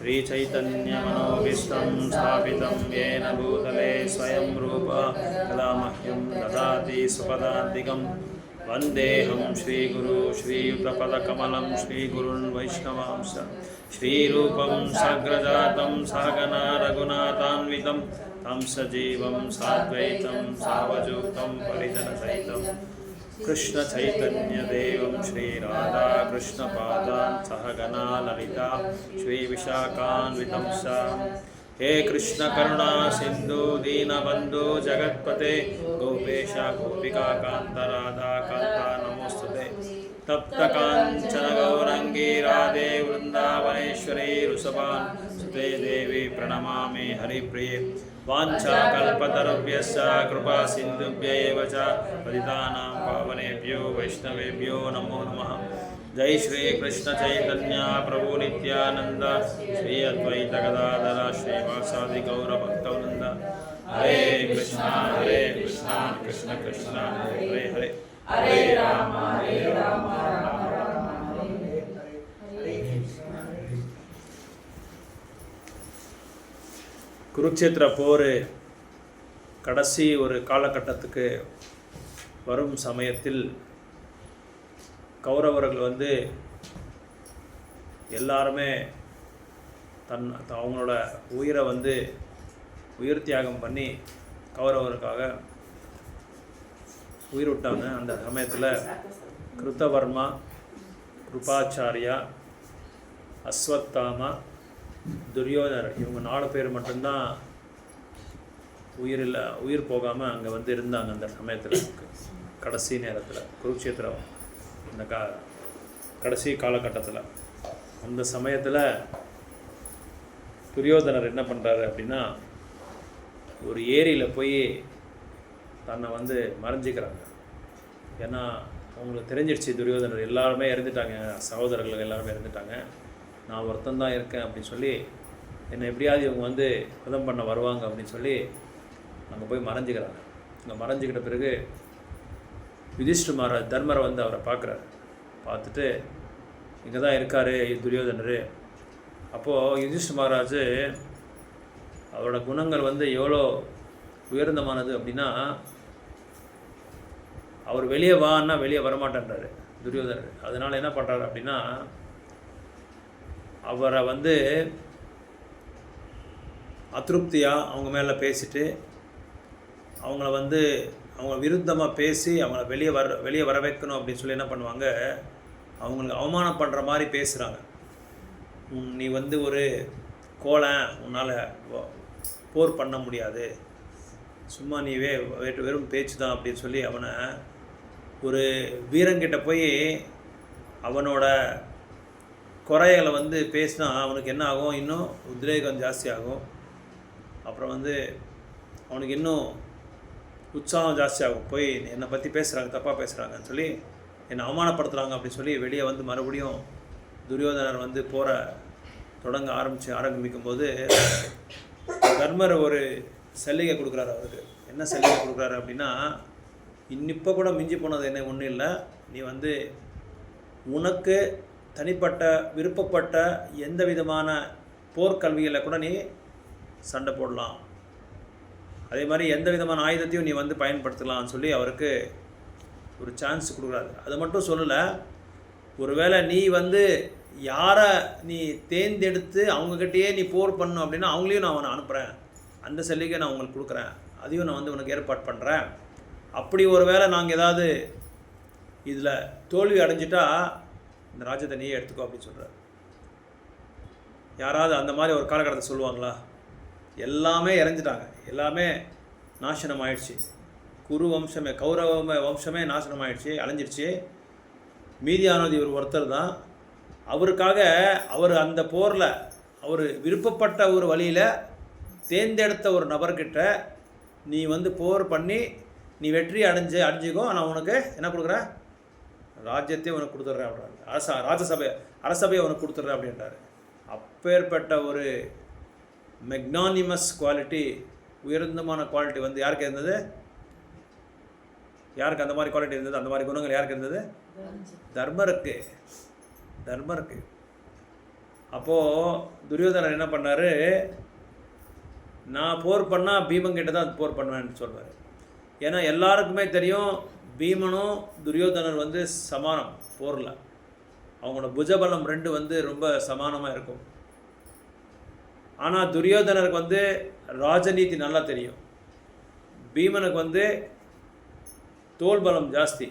श्रीचैतन्यमनोभीष्टं स्थापितं येन भूतले स्वयं रूप कदा मह्यं ददाति स्वपदान्तिकं वन्देऽहं श्रीगुरु श्रीयुतपदकमलं श्रीगुरुन् वैष्णवांश्च श्रीरूपं साग्रजातं सहगना रघुनाथान्वितं तं सजीवं साद्वैतं सावधूतं परिजनसहितं कृष्ण चैतन्य देवं श्री राधा कृष्ण पादान् सहगना ललिता श्री विशाखान्वितं हे कृष्ण करुणा सिंधु दीनबंधु जगत्पते गोपेश गोपिका कांत राधा कांत नमोस्तुते तप्त कांचन गौरंगी राधे वृंदावनेश्वरी ऋषभान् सुते देवी प्रणमामि हरिप्रिये वाञ्छाकल्पतरुभ्यश्च कृपा सिन्धुभ्यैव च पतितानां पावनेभ्यो वैष्णवेभ्यो नमो नमः। जय श्री कृष्ण चैतन्य प्रभु नित्यानंद श्री अद्वैत गदाधर श्रीवासादि गौर भक्तवृंद हरे कृष्णा कृष्ण कृष्ण हरे हरे हरे राम राम हरे हरे। குருக்ஷேத்திர போர் கடைசி ஒரு காலகட்டத்துக்கு வரும் சமயத்தில் கௌரவர்கள் எல்லாருமே அவங்களோட உயிரை உயிர் தியாகம் பண்ணி கௌரவருக்காக உயிர் விட்டாங்க. அந்த சமயத்தில் கிருத்தவர்மா, கிருபாச்சாரியா, அஸ்வத்தாமா, துரியோதனர் இவங்க 4 பேர் மட்டும்தான் உயிர் போகாமல் அங்கே இருந்தாங்க. அந்த சமயத்தில் கடைசி நேரத்தில் குருக்ஷேத்திரம் அந்த கடைசி காலகட்டத்தில் அந்த சமயத்தில் துரியோதனர் என்ன பண்ணுறாரு அப்படின்னா, ஒரு ஏரியில் போய் தன்னை மறைஞ்சிக்கிறாங்க. ஏன்னா அவங்களுக்கு தெரிஞ்சிடுச்சு துரியோதனர் எல்லாருமே இறந்துட்டாங்க, சகோதரர்கள் எல்லாருமே இறந்துட்டாங்க, நான் ஒருத்தந்தான் இருக்கேன் அப்படின்னு சொல்லி என்னை எப்படியாவது இவங்க வதம் பண்ண வருவாங்க அப்படின்னு சொல்லி அங்கே போய் மறைஞ்சிக்கிறாங்க. அங்கே மறைஞ்சிக்கிட்ட பிறகு யுதிஷ்டிர மகாராஜ் தர்மரை அவரை பார்க்குறாரு. பார்த்துட்டு இங்கே தான் இருக்கார் துரியோதனர். அப்போது யுதிஷ்டிர மகாராஜ் அவரோட குணங்கள் எவ்வளோ உயர்ந்தமானது அப்படின்னா, அவர் வெளியே வான்னா வெளியே வரமாட்டேன்றாரு துரியோதனர். அதனால் என்ன பண்ணுறாரு அப்படின்னா, அவரை அதிருப்தியாக அவங்க மேலே பேசிட்டு அவங்கள அவங்க விருத்தமாக பேசி அவங்கள வெளியே வர வைக்கணும் அப்படின்னு சொல்லி என்ன பண்ணுவாங்க, அவங்களுக்கு அவமானம் பண்ணுற மாதிரி பேசுகிறாங்க. நீ ஒரு கோலன், உன்னால் போர் பண்ண முடியாது, சும்மா நீ வெறும் பேச்சு தான் அப்படின்னு சொல்லி அவனை ஒரு வீரங்கிட்ட போய் அவனோட குறைகளை பேசினா அவனுக்கு என்ன ஆகும், இன்னும் உத்ரேகம் ஜாஸ்தி ஆகும். அப்புறம் அவனுக்கு இன்னும் உற்சாகம் ஜாஸ்தி ஆகும். போய் என்னை பற்றி பேசுகிறாங்க, தப்பாக பேசுகிறாங்கன்னு சொல்லி என்னை அவமானப்படுத்துகிறாங்க அப்படின்னு சொல்லி வெளியே மறுபடியும் துரியோதனர் போகிற ஆரம்பிக்கும் போது தர்மர் ஒரு சலுகை கொடுக்குறாரு அவருக்கு. என்ன சலுகை கொடுக்குறாரு அப்படின்னா, இப்போ கூட மிஞ்சி போனது என்ன ஒன்றும் இல்லை, நீ உனக்கு தனிப்பட்ட விருப்பப்பட்ட எந்த விதமான போர்க்கல்விகளை கூட நீ சண்டை போடலாம், அதே மாதிரி எந்த விதமான ஆயுதத்தையும் நீ பயன்படுத்தலாம்னு சொல்லி அவருக்கு ஒரு சான்ஸ் கொடுக்குறாரு. அது மட்டும் சொல்லலை, ஒருவேளை நீ யாரை நீ தேர்ந்தெடுத்து அவங்கக்கிட்டேயே நீ போர் பண்ணணும் அப்படின்னா அவங்களையும் நான் அவனை அனுப்புகிறேன், அந்த சலுகை நான் உங்களுக்கு கொடுக்குறேன், அதையும் நான் உனக்கு ஏற்பாடு பண்ணுறேன். அப்படி ஒரு வேளை நாங்கள் ஏதாவது இதில் தோல்வி அடைஞ்சிட்டா இந்த ராஜ்யத்தை நீயே எடுத்துக்கோ அப்படின்னு சொல்கிறார். யாராவது அந்த மாதிரி ஒரு காலகட்டத்தை சொல்லுவாங்களா? எல்லாமே இறஞ்சிட்டாங்க, எல்லாமே நாசனம் ஆயிடுச்சு, குரு வம்சமே கௌரவ வம்சமே நாசனம் ஆயிடுச்சு, அழிஞ்சிடுச்சு. மீதியானது இவர் ஒருத்தர் தான். அவருக்காக அவர் அந்த போரில் அவர் விருப்பப்பட்ட ஒரு வழியில் தேர்ந்தெடுத்த ஒரு நபர்கிட்ட நீ போர் பண்ணி நீ வெற்றி அடைஞ்சிக்கோ, நான் உனக்கு என்ன கொடுக்குறேன், ராஜ்யத்தையும் உனக்கு கொடுத்துட்றேன் அப்படின்றாரு. அரசபையை உனக்கு கொடுத்துட்றேன் அப்படின்றாரு. அப்பேற்பட்ட ஒரு மெக்னானிமஸ் குவாலிட்டி, உயர்ந்தமான குவாலிட்டி யாருக்கு இருந்தது? யாருக்கு அந்த மாதிரி குவாலிட்டி இருந்தது? அந்த மாதிரி குணங்கள் யாருக்கு இருந்தது? தர்மருக்கு. அப்போது துரியோதனர் என்ன பண்ணார், நான் போர் பண்ணால் பீமங்கிட்ட தான் போர் பண்ணுவேன்னு சொல்வார். ஏன்னா எல்லாருக்குமே தெரியும் பீமனும் துரியோதனர் வந்து சமானம் போரில். அவங்களோட புஜபலம் 2 வந்து ரொம்ப சமானமாக இருக்கும். ஆனால் துரியோதனருக்கு வந்து ராஜநீதி நல்லா தெரியும். பீமனுக்கு வந்து தோல் பலம் ஜாஸ்தி.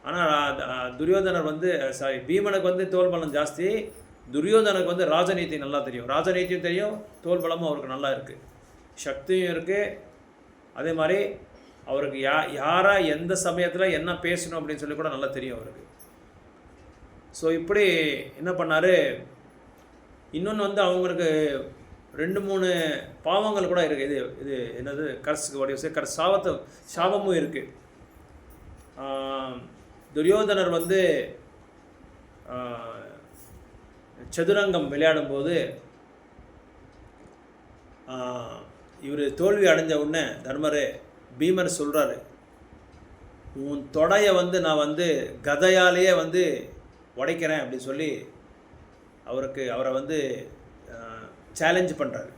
ஆனால் துரியோதனர் வந்து பீமனுக்கு வந்து தோல் பலம் ஜாஸ்தி, துரியோதனுக்கு வந்து ராஜநீதி நல்லா தெரியும். ராஜநீதியும் தெரியும், தோல் பலமும் அவருக்கு நல்லா இருக்குது, சக்தியும் இருக்குது. அதே மாதிரி அவருக்கு யாரை எந்த சமயத்தில் என்ன பேசணும் அப்படின்னு சொல்லி கூட நல்லா தெரியும் அவருக்கு. ஸோ இப்படி என்ன பண்ணார். இன்னொன்று வந்து அவங்களுக்கு 2-3 பாவங்கள் கூட இருக்குது. இது என்னது கர்ஸுக்கு வடிவ சாபமும் இருக்குது. துரியோதனர் வந்து சதுரங்கம் விளையாடும்போது இவர் தோல்வி அடைஞ்ச உடனே தர்மர் பீமர் சொல்கிறாரு, உன் தொடையை வந்து நான் வந்து கதையாலேயே வந்து உடைக்கிறேன் அப்படின்னு சொல்லி அவரை வந்து சேலஞ்ச் பண்ணுறாரு,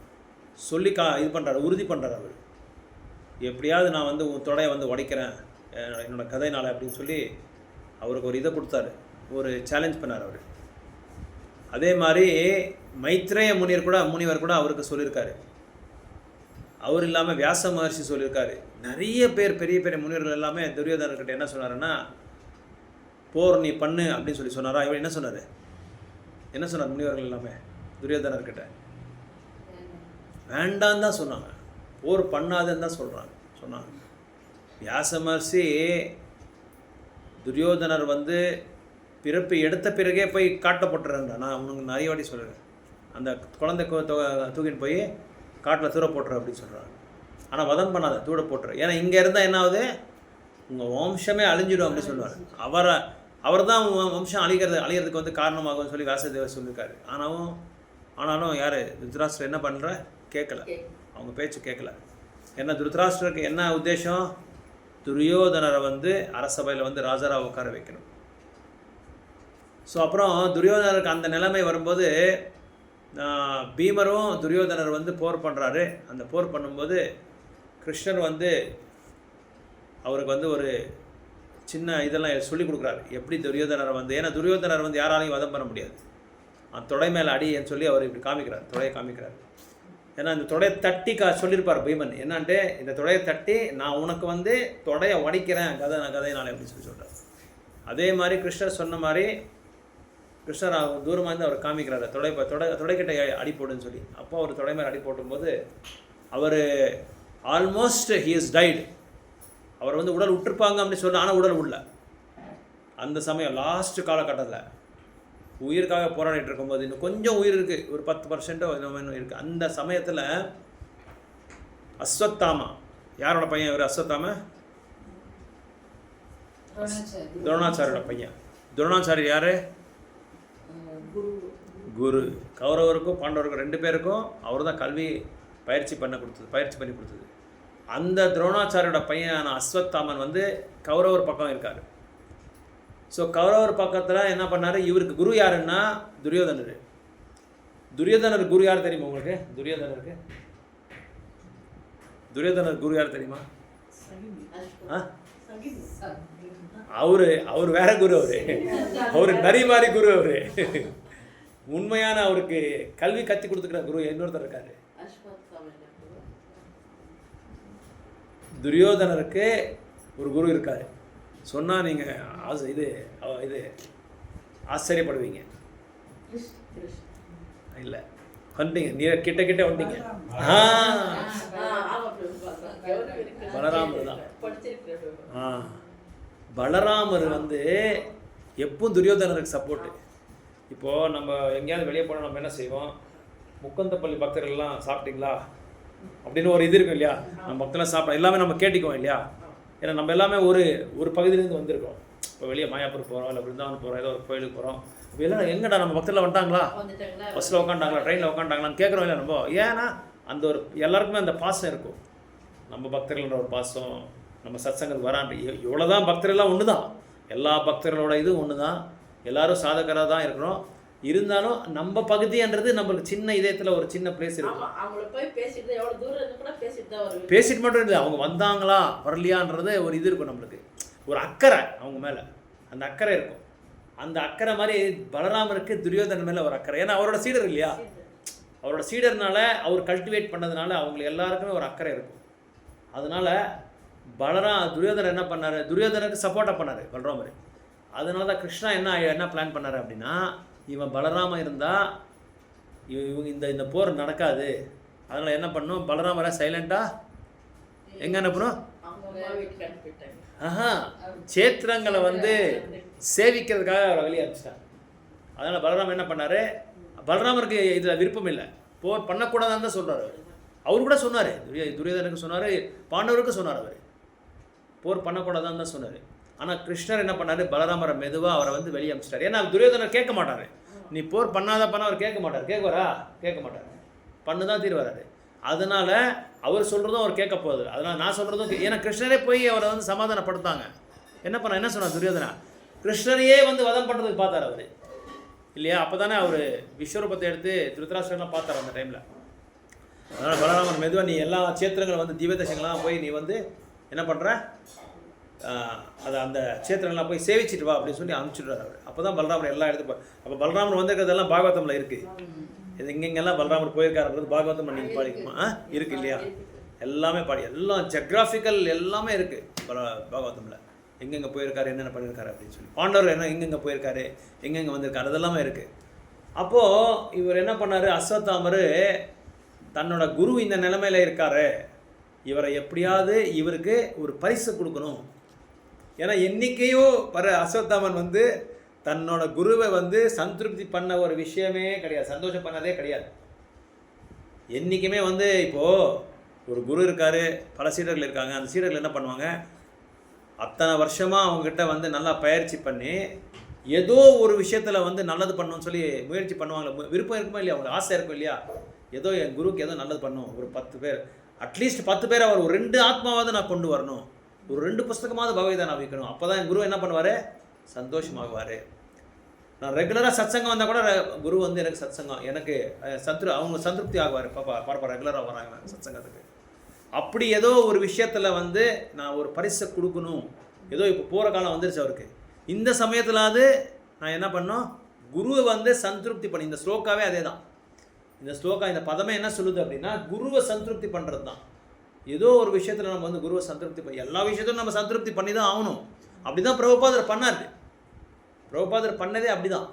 சொல்லி இது பண்ணுறாரு, உறுதி பண்ணுறாரு. அவர் எப்படியாவது நான் வந்து உன் தொடையை வந்து உடைக்கிறேன் என்னோடய கதையினால் அப்படின்னு சொல்லி அவருக்கு ஒரு இதை கொடுத்தாரு, ஒரு சேலஞ்ச் பண்ணார் அவர். அதே மாதிரி மைத்ரேய முனிவர் கூட அவருக்கு சொல்லியிருக்காரு. அவர் இல்லாமல் வியாச மகர்ஷி சொல்லியிருக்காரு. நிறைய பேர் பெரிய பெரிய முனிவர்கள் எல்லாமே துரியோதனர்கிட்ட என்ன சொன்னாருன்னா, போர் நீ பண்ணு அப்படின்னு சொல்லி சொன்னாரா. இவர் என்ன சொன்னார் முனிவர்கள் எல்லாமே துரியோதனர்கிட்ட? வேண்டான்னு தான் சொன்னாங்க, போர் பண்ணாதுன்னு தான் சொன்னாங்க. வியாச மகர்ஷி துரியோதனர் வந்து பிறப்பு எடுத்த பிறகே போய் காட்டப்பட்டுறேன்டா, நான் உனக்கு நிறைய வாட்டி சொல்கிறேன், அந்த குழந்தை தூக்கின்னு போய் காட்டில் தூர போட்டுற அப்படின்னு சொல்கிறாங்க. ஆனால் வதம் பண்ணாத, தூர போட்டுற. ஏன்னா இங்கே இருந்தால் என்ன ஆகுது, உங்கள் வம்சமே அழிஞ்சிடும் அப்படின்னு சொல்லுவார். அவர் தான் வம்சம் அழிகிறதுக்கு வந்து காரணமாகும்னு சொல்லி வியாசதேவர் சொல்லியிருக்காரு. ஆனாலும் யார் திருதராஷ்டிரர் என்ன பண்ணுற கேட்கல, அவங்க பேச்சு கேட்கல. ஏன்னா திருதராஷ்டிரருக்கு என்ன உத்தேசம், துரியோதனரை வந்து அரசபையில் வந்து ராஜாராவை உட்கார வைக்கணும். ஸோ அப்புறம் துரியோதனருக்கு அந்த நிலைமை வரும்போது பீமரும் துரியோதனர் வந்து போர் பண்ணுறாரு. அந்த போர் பண்ணும்போது கிருஷ்ணர் வந்து அவருக்கு வந்து ஒரு சின்ன இதெல்லாம் சொல்லி கொடுக்குறாரு, எப்படி துரியோதனரை வந்து, ஏன்னா துரியோதனர் வந்து யாராலையும் வதம் பண்ண முடியாது, அந்த தொடை மேலே அடின்னு சொல்லி அவர் இப்படி காமிக்கிறார், தொடையை காமிக்கிறார். ஏன்னா இந்த தொடையை தட்டி சொல்லியிருப்பார் பீமன், என்னான்ட்டு இந்த தொடையை தட்டி நான் உனக்கு வந்து தொடையை உடைக்கிறேன் கதையினாலே அப்படின்னு சொல்லி சொல்கிறார். அதே மாதிரி கிருஷ்ணர் சொன்ன மாதிரி கிருஷ்ணர் தூரமாக இருந்து அவர் காமிக்கிறாரு, தொடைக்கிட்ட அடி போடுன்னு சொல்லி. அப்போ அவர் தொடை மேலே அடி போட்டும்போது அவர் ஆல்மோஸ்ட் ஹி இஸ் டைடு. அவர் வந்து உடல் விட்டுருப்பாங்க அப்படின்னு சொல்லி, ஆனால் உடல் உள்ள அந்த சமயம் லாஸ்ட் காலகட்டத்தில் உயிருக்காக போராடிட்டு இருக்கும்போது இன்னும் கொஞ்சம் உயிர் இருக்குது, ஒரு 10% இன்னும் இருக்குது. அந்த சமயத்தில் அஸ்வத்தாமா, யாரோட பையன் இவர்? அஸ்வத்தாமா துரோணாச்சாரியோட பையன். துரோணாச்சாரியர் யார்? குரு. கௌரவருக்கும் பாண்டவருக்கும் 2 பேருக்கும் அவர் தான் கல்வி பயிற்சி பண்ணி கொடுத்தது. அந்த துரோணாச்சாரியோட பையனான அஸ்வத்தாமன் வந்து கௌரவர் பக்கம் இருக்கார். ஸோ கௌரவர் பக்கத்தில் என்ன பண்ணார், இவருக்கு குரு யாருன்னா துரியோதனர். குரு யார் தெரியுமா உங்களுக்கு? துரியோதனர் குரு யார் தெரியுமா? அவர் வேற குரு. அவரு நரிமாரி குரு. அவரு உண்மையான அவருக்கு கல்வி கற்றுக் கொடுத்துக்கிற குரு இன்னொருத்தர் இருக்காரு. துரியோதனருக்கு ஒரு குரு இருக்காரு, சொன்னால் நீங்கள் இது ஆச்சரியப்படுவீங்க. இல்லை வந்துட்டீங்க, நீ கிட்ட வந்துட்டீங்க. பலராமர் தான். பலராமர் வந்து எப்பவும் துரியோதனருக்கு சப்போர்ட்டு. இப்போது நம்ம எங்கேயாவது வெளியே போனால் நம்ம என்ன செய்வோம், முக்கந்தப்பள்ளி பக்தர்கள்லாம் சாப்பிட்டீங்களா அப்படின்னு ஒரு இது இருக்கும் இல்லையா, நம்ம பக்தர்லாம் சாப்பிட எல்லாமே நம்ம கேட்டுக்குவோம் இல்லையா. ஏன்னா நம்ம எல்லாமே ஒரு பகுதியிலேருந்து வந்திருக்கோம். இப்போ வெளியே மாயாப்பூர் போகிறோம், இல்லை பிருந்தாவன் போகிறோம், ஏதோ ஒரு கோயிலுக்கு போகிறோம். இப்போ எல்லாம் எங்கடா நம்ம பக்தரில் வந்துட்டாங்களா, பஸ்ஸில் உட்காண்டாங்களா, ட்ரெயினில் உட்காண்டாங்களான்னு கேட்குறோம் இல்லை நம்ம. ஏன்னா அந்த ஒரு எல்லாருக்குமே அந்த பாசம் இருக்கும், நம்ம பக்தர்கள்ன்ற ஒரு பாசம், நம்ம சத்சங்கத்துக்கு வரான். இவ்வளோ தான் பக்தர்கள்லாம் ஒன்று தான், எல்லா பக்தர்களோட இது ஒன்று தான், எல்லோரும் சாதகராக தான் இருக்கிறோம். இருந்தாலும் நம்ம பகுதின்றது நம்மளுக்கு சின்ன இதயத்தில் ஒரு சின்ன பிளேஸ் இருக்கும். பேசிட்டு மட்டும் இல்லை, அவங்க வந்தாங்களா வரலையான்றது ஒரு இது இருக்கும், நம்மளுக்கு ஒரு அக்கறை அவங்க மேலே, அந்த அக்கறை இருக்கும். அந்த அக்கறை மாதிரி பலராமருக்கு துரியோதனன் மேலே ஒரு அக்கறை. ஏன்னா அவரோட சீடர் இல்லையா, அவரோட சீடர்னால அவர் கல்டிவேட் பண்ணதுனால அவங்களுக்கு எல்லாருக்குமே ஒரு அக்கறை இருக்கும். அதனால் துரியோதனர் என்ன பண்ணார், துரியோதனருக்கு சப்போர்ட்டாக பண்ணார் பலராமர். அதனால தான் கிருஷ்ணா என்ன பிளான் பண்ணார் அப்படின்னா, இவன் பலராமன் இருந்தால் இவங்க இந்த போர் நடக்காது. அதனால் என்ன பண்ணணும், பலராமரை சைலண்ட்டாக எங்கே அனுப்பணும், சேத்திரங்களை வந்து சேவிக்கிறதுக்காக அவரை வெளியே அனுப்பிச்சிட்டாங்க. அதனால் பலராமன் என்ன பண்ணார், பலராமருக்கு இதில் விருப்பம் இல்லை, போர் பண்ணக்கூடாதான்னு தான் சொல்கிறார். அவரு கூட சொன்னார், துரியோதனுக்கு சொன்னார், பாண்டவருக்கு சொன்னார், அவர் போர் பண்ணக்கூடாதான்னு தான் சொன்னார். ஆனால் கிருஷ்ணர் என்ன பண்ணார், பலராமரை மெதுவாக அவரை வந்து வெளியே அனுப்பிச்சிட்டார். ஏன்னா துரியோதனர் கேட்க மாட்டார், நீ போர் பண்ணாத அவர் கேட்க மாட்டார். கேட்க மாட்டார், பண்ணு தான் தீர்வார். அதனால் அவர் சொல்கிறதும் அவர் கேட்க போகுது. அதனால் நான் சொல்கிறதும், ஏன்னா கிருஷ்ணரே போய் அவரை வந்து சமாதானப்படுத்தாங்க. என்ன சொன்னார் துரியோதனா, கிருஷ்ணரையே வந்து வதம் பண்ணுறதுக்கு பார்த்தார் அவர் இல்லையா. அப்போ தானே அவர் விஸ்வரூபத்தை எடுத்து திருதராஷ்டிரம்லாம் பார்த்தார் அந்த டைமில். அதனால் பலராமன் மெதுவாக நீ எல்லா சேத்திரங்களும் வந்து திவ்யதேசங்கள்லாம் போய் நீ வந்து என்ன பண்ணுற, அதை அந்த சேத்திரங்கள்லாம் போய் சேவிச்சிட்டு வா அப்படின்னு சொல்லி அனுப்பிச்சுடுறாரு அவர். அப்போ தான் பலராமர் எல்லாம் எடுத்து. அப்போ பலராமர் வந்திருக்கிறதெல்லாம் பாகவதமில் இருக்குது. இது எங்கெங்கெல்லாம் பலராமர் போயிருக்காருன்றது பாகவதம் நீங்கள் பாடிக்குமா இருக்குது இல்லையா, எல்லாமே பாடி, எல்லாம் ஜெக்ராஃபிக்கல் எல்லாமே இருக்குது பாகவதமில். எங்கெங்கே போயிருக்காரு, என்னென்ன பண்ணியிருக்காரு அப்படின்னு சொல்லி, பாண்டவர் எங்கெங்கே போயிருக்காரு, எங்கெங்கே வந்திருக்காரு, அதெல்லாமே இருக்குது. அப்போது இவர் என்ன பண்ணார், அஸ்வத்தாமர் தன்னோட குரு இந்த நிலைமையில் இருக்காரு, இவரை எப்படியாவது இவருக்கு ஒரு பரிசு கொடுக்கணும். ஏன்னா என்றைக்கையும் அஸ்வத்தாமன் வந்து தன்னோட குருவை வந்து சந்திருப்தி பண்ண ஒரு விஷயமே கிடையாது, சந்தோஷம் பண்ணதே கிடையாது. என்றைக்குமே வந்து இப்போது ஒரு குரு இருக்கார், பல சீடர்கள் இருக்காங்க. அந்த சீடர்கள் என்ன பண்ணுவாங்க, அத்தனை வருஷமாக அவங்ககிட்ட வந்து நல்லா பயிற்சி பண்ணி ஏதோ ஒரு விஷயத்தில் வந்து நல்லது பண்ணணும்னு சொல்லி முயற்சி பண்ணுவாங்களே, விருப்பம் இருக்குமா இல்லையா, அவங்களுக்கு ஆசை இருக்கும் இல்லையா, ஏதோ என் குருவுக்கு ஏதோ நல்லது பண்ணணும், ஒரு 10 பேர் அட்லீஸ்ட் 10 பேர் அவர் ஒரு 2 ஆத்மாவாவது நான் கொண்டு வரணும், ஒரு 2 புஸ்தகமாவது பகவத்கீதை நான் வைக்கணும், அப்போ தான் என் குரு என்ன பண்ணுவார், சந்தோஷமாகுவார். நான் ரெகுலராக சத்சங்கம் வந்தால் கூட குரு வந்து எனக்கு சத்சங்கம் எனக்கு அவங்க சந்திருப்தி ஆகுவார். பாப்பா ரெகுலராக வராங்க சத்சங்கத்துக்கு. அப்படி ஏதோ ஒரு விஷயத்தில் வந்து நான் ஒரு பரிசை கொடுக்கணும், ஏதோ இப்போ போகிற காலம் வந்துருச்சு அவருக்கு, இந்த சமயத்திலாவது நான் என்ன பண்ணோம், குருவை வந்து சந்திருப்தி பண்ணி. இந்த ஸ்லோக்காவே அதே தான், இந்த ஸ்லோகா இந்த பதமே என்ன சொல்லுது அப்படின்னா, குருவை சந்திருப்தி பண்ணுறது தான். ஏதோ ஒரு விஷயத்தில் நம்ம வந்து குருவை சந்திருப்தி பண்ணி, எல்லா விஷயத்திலும் நம்ம சந்திருப்தி பண்ணி தான் ஆகணும். அப்படி தான் பிரபுபாதர் பண்ணார். பிரபுபாதர் பண்ணதே அப்படி தான்.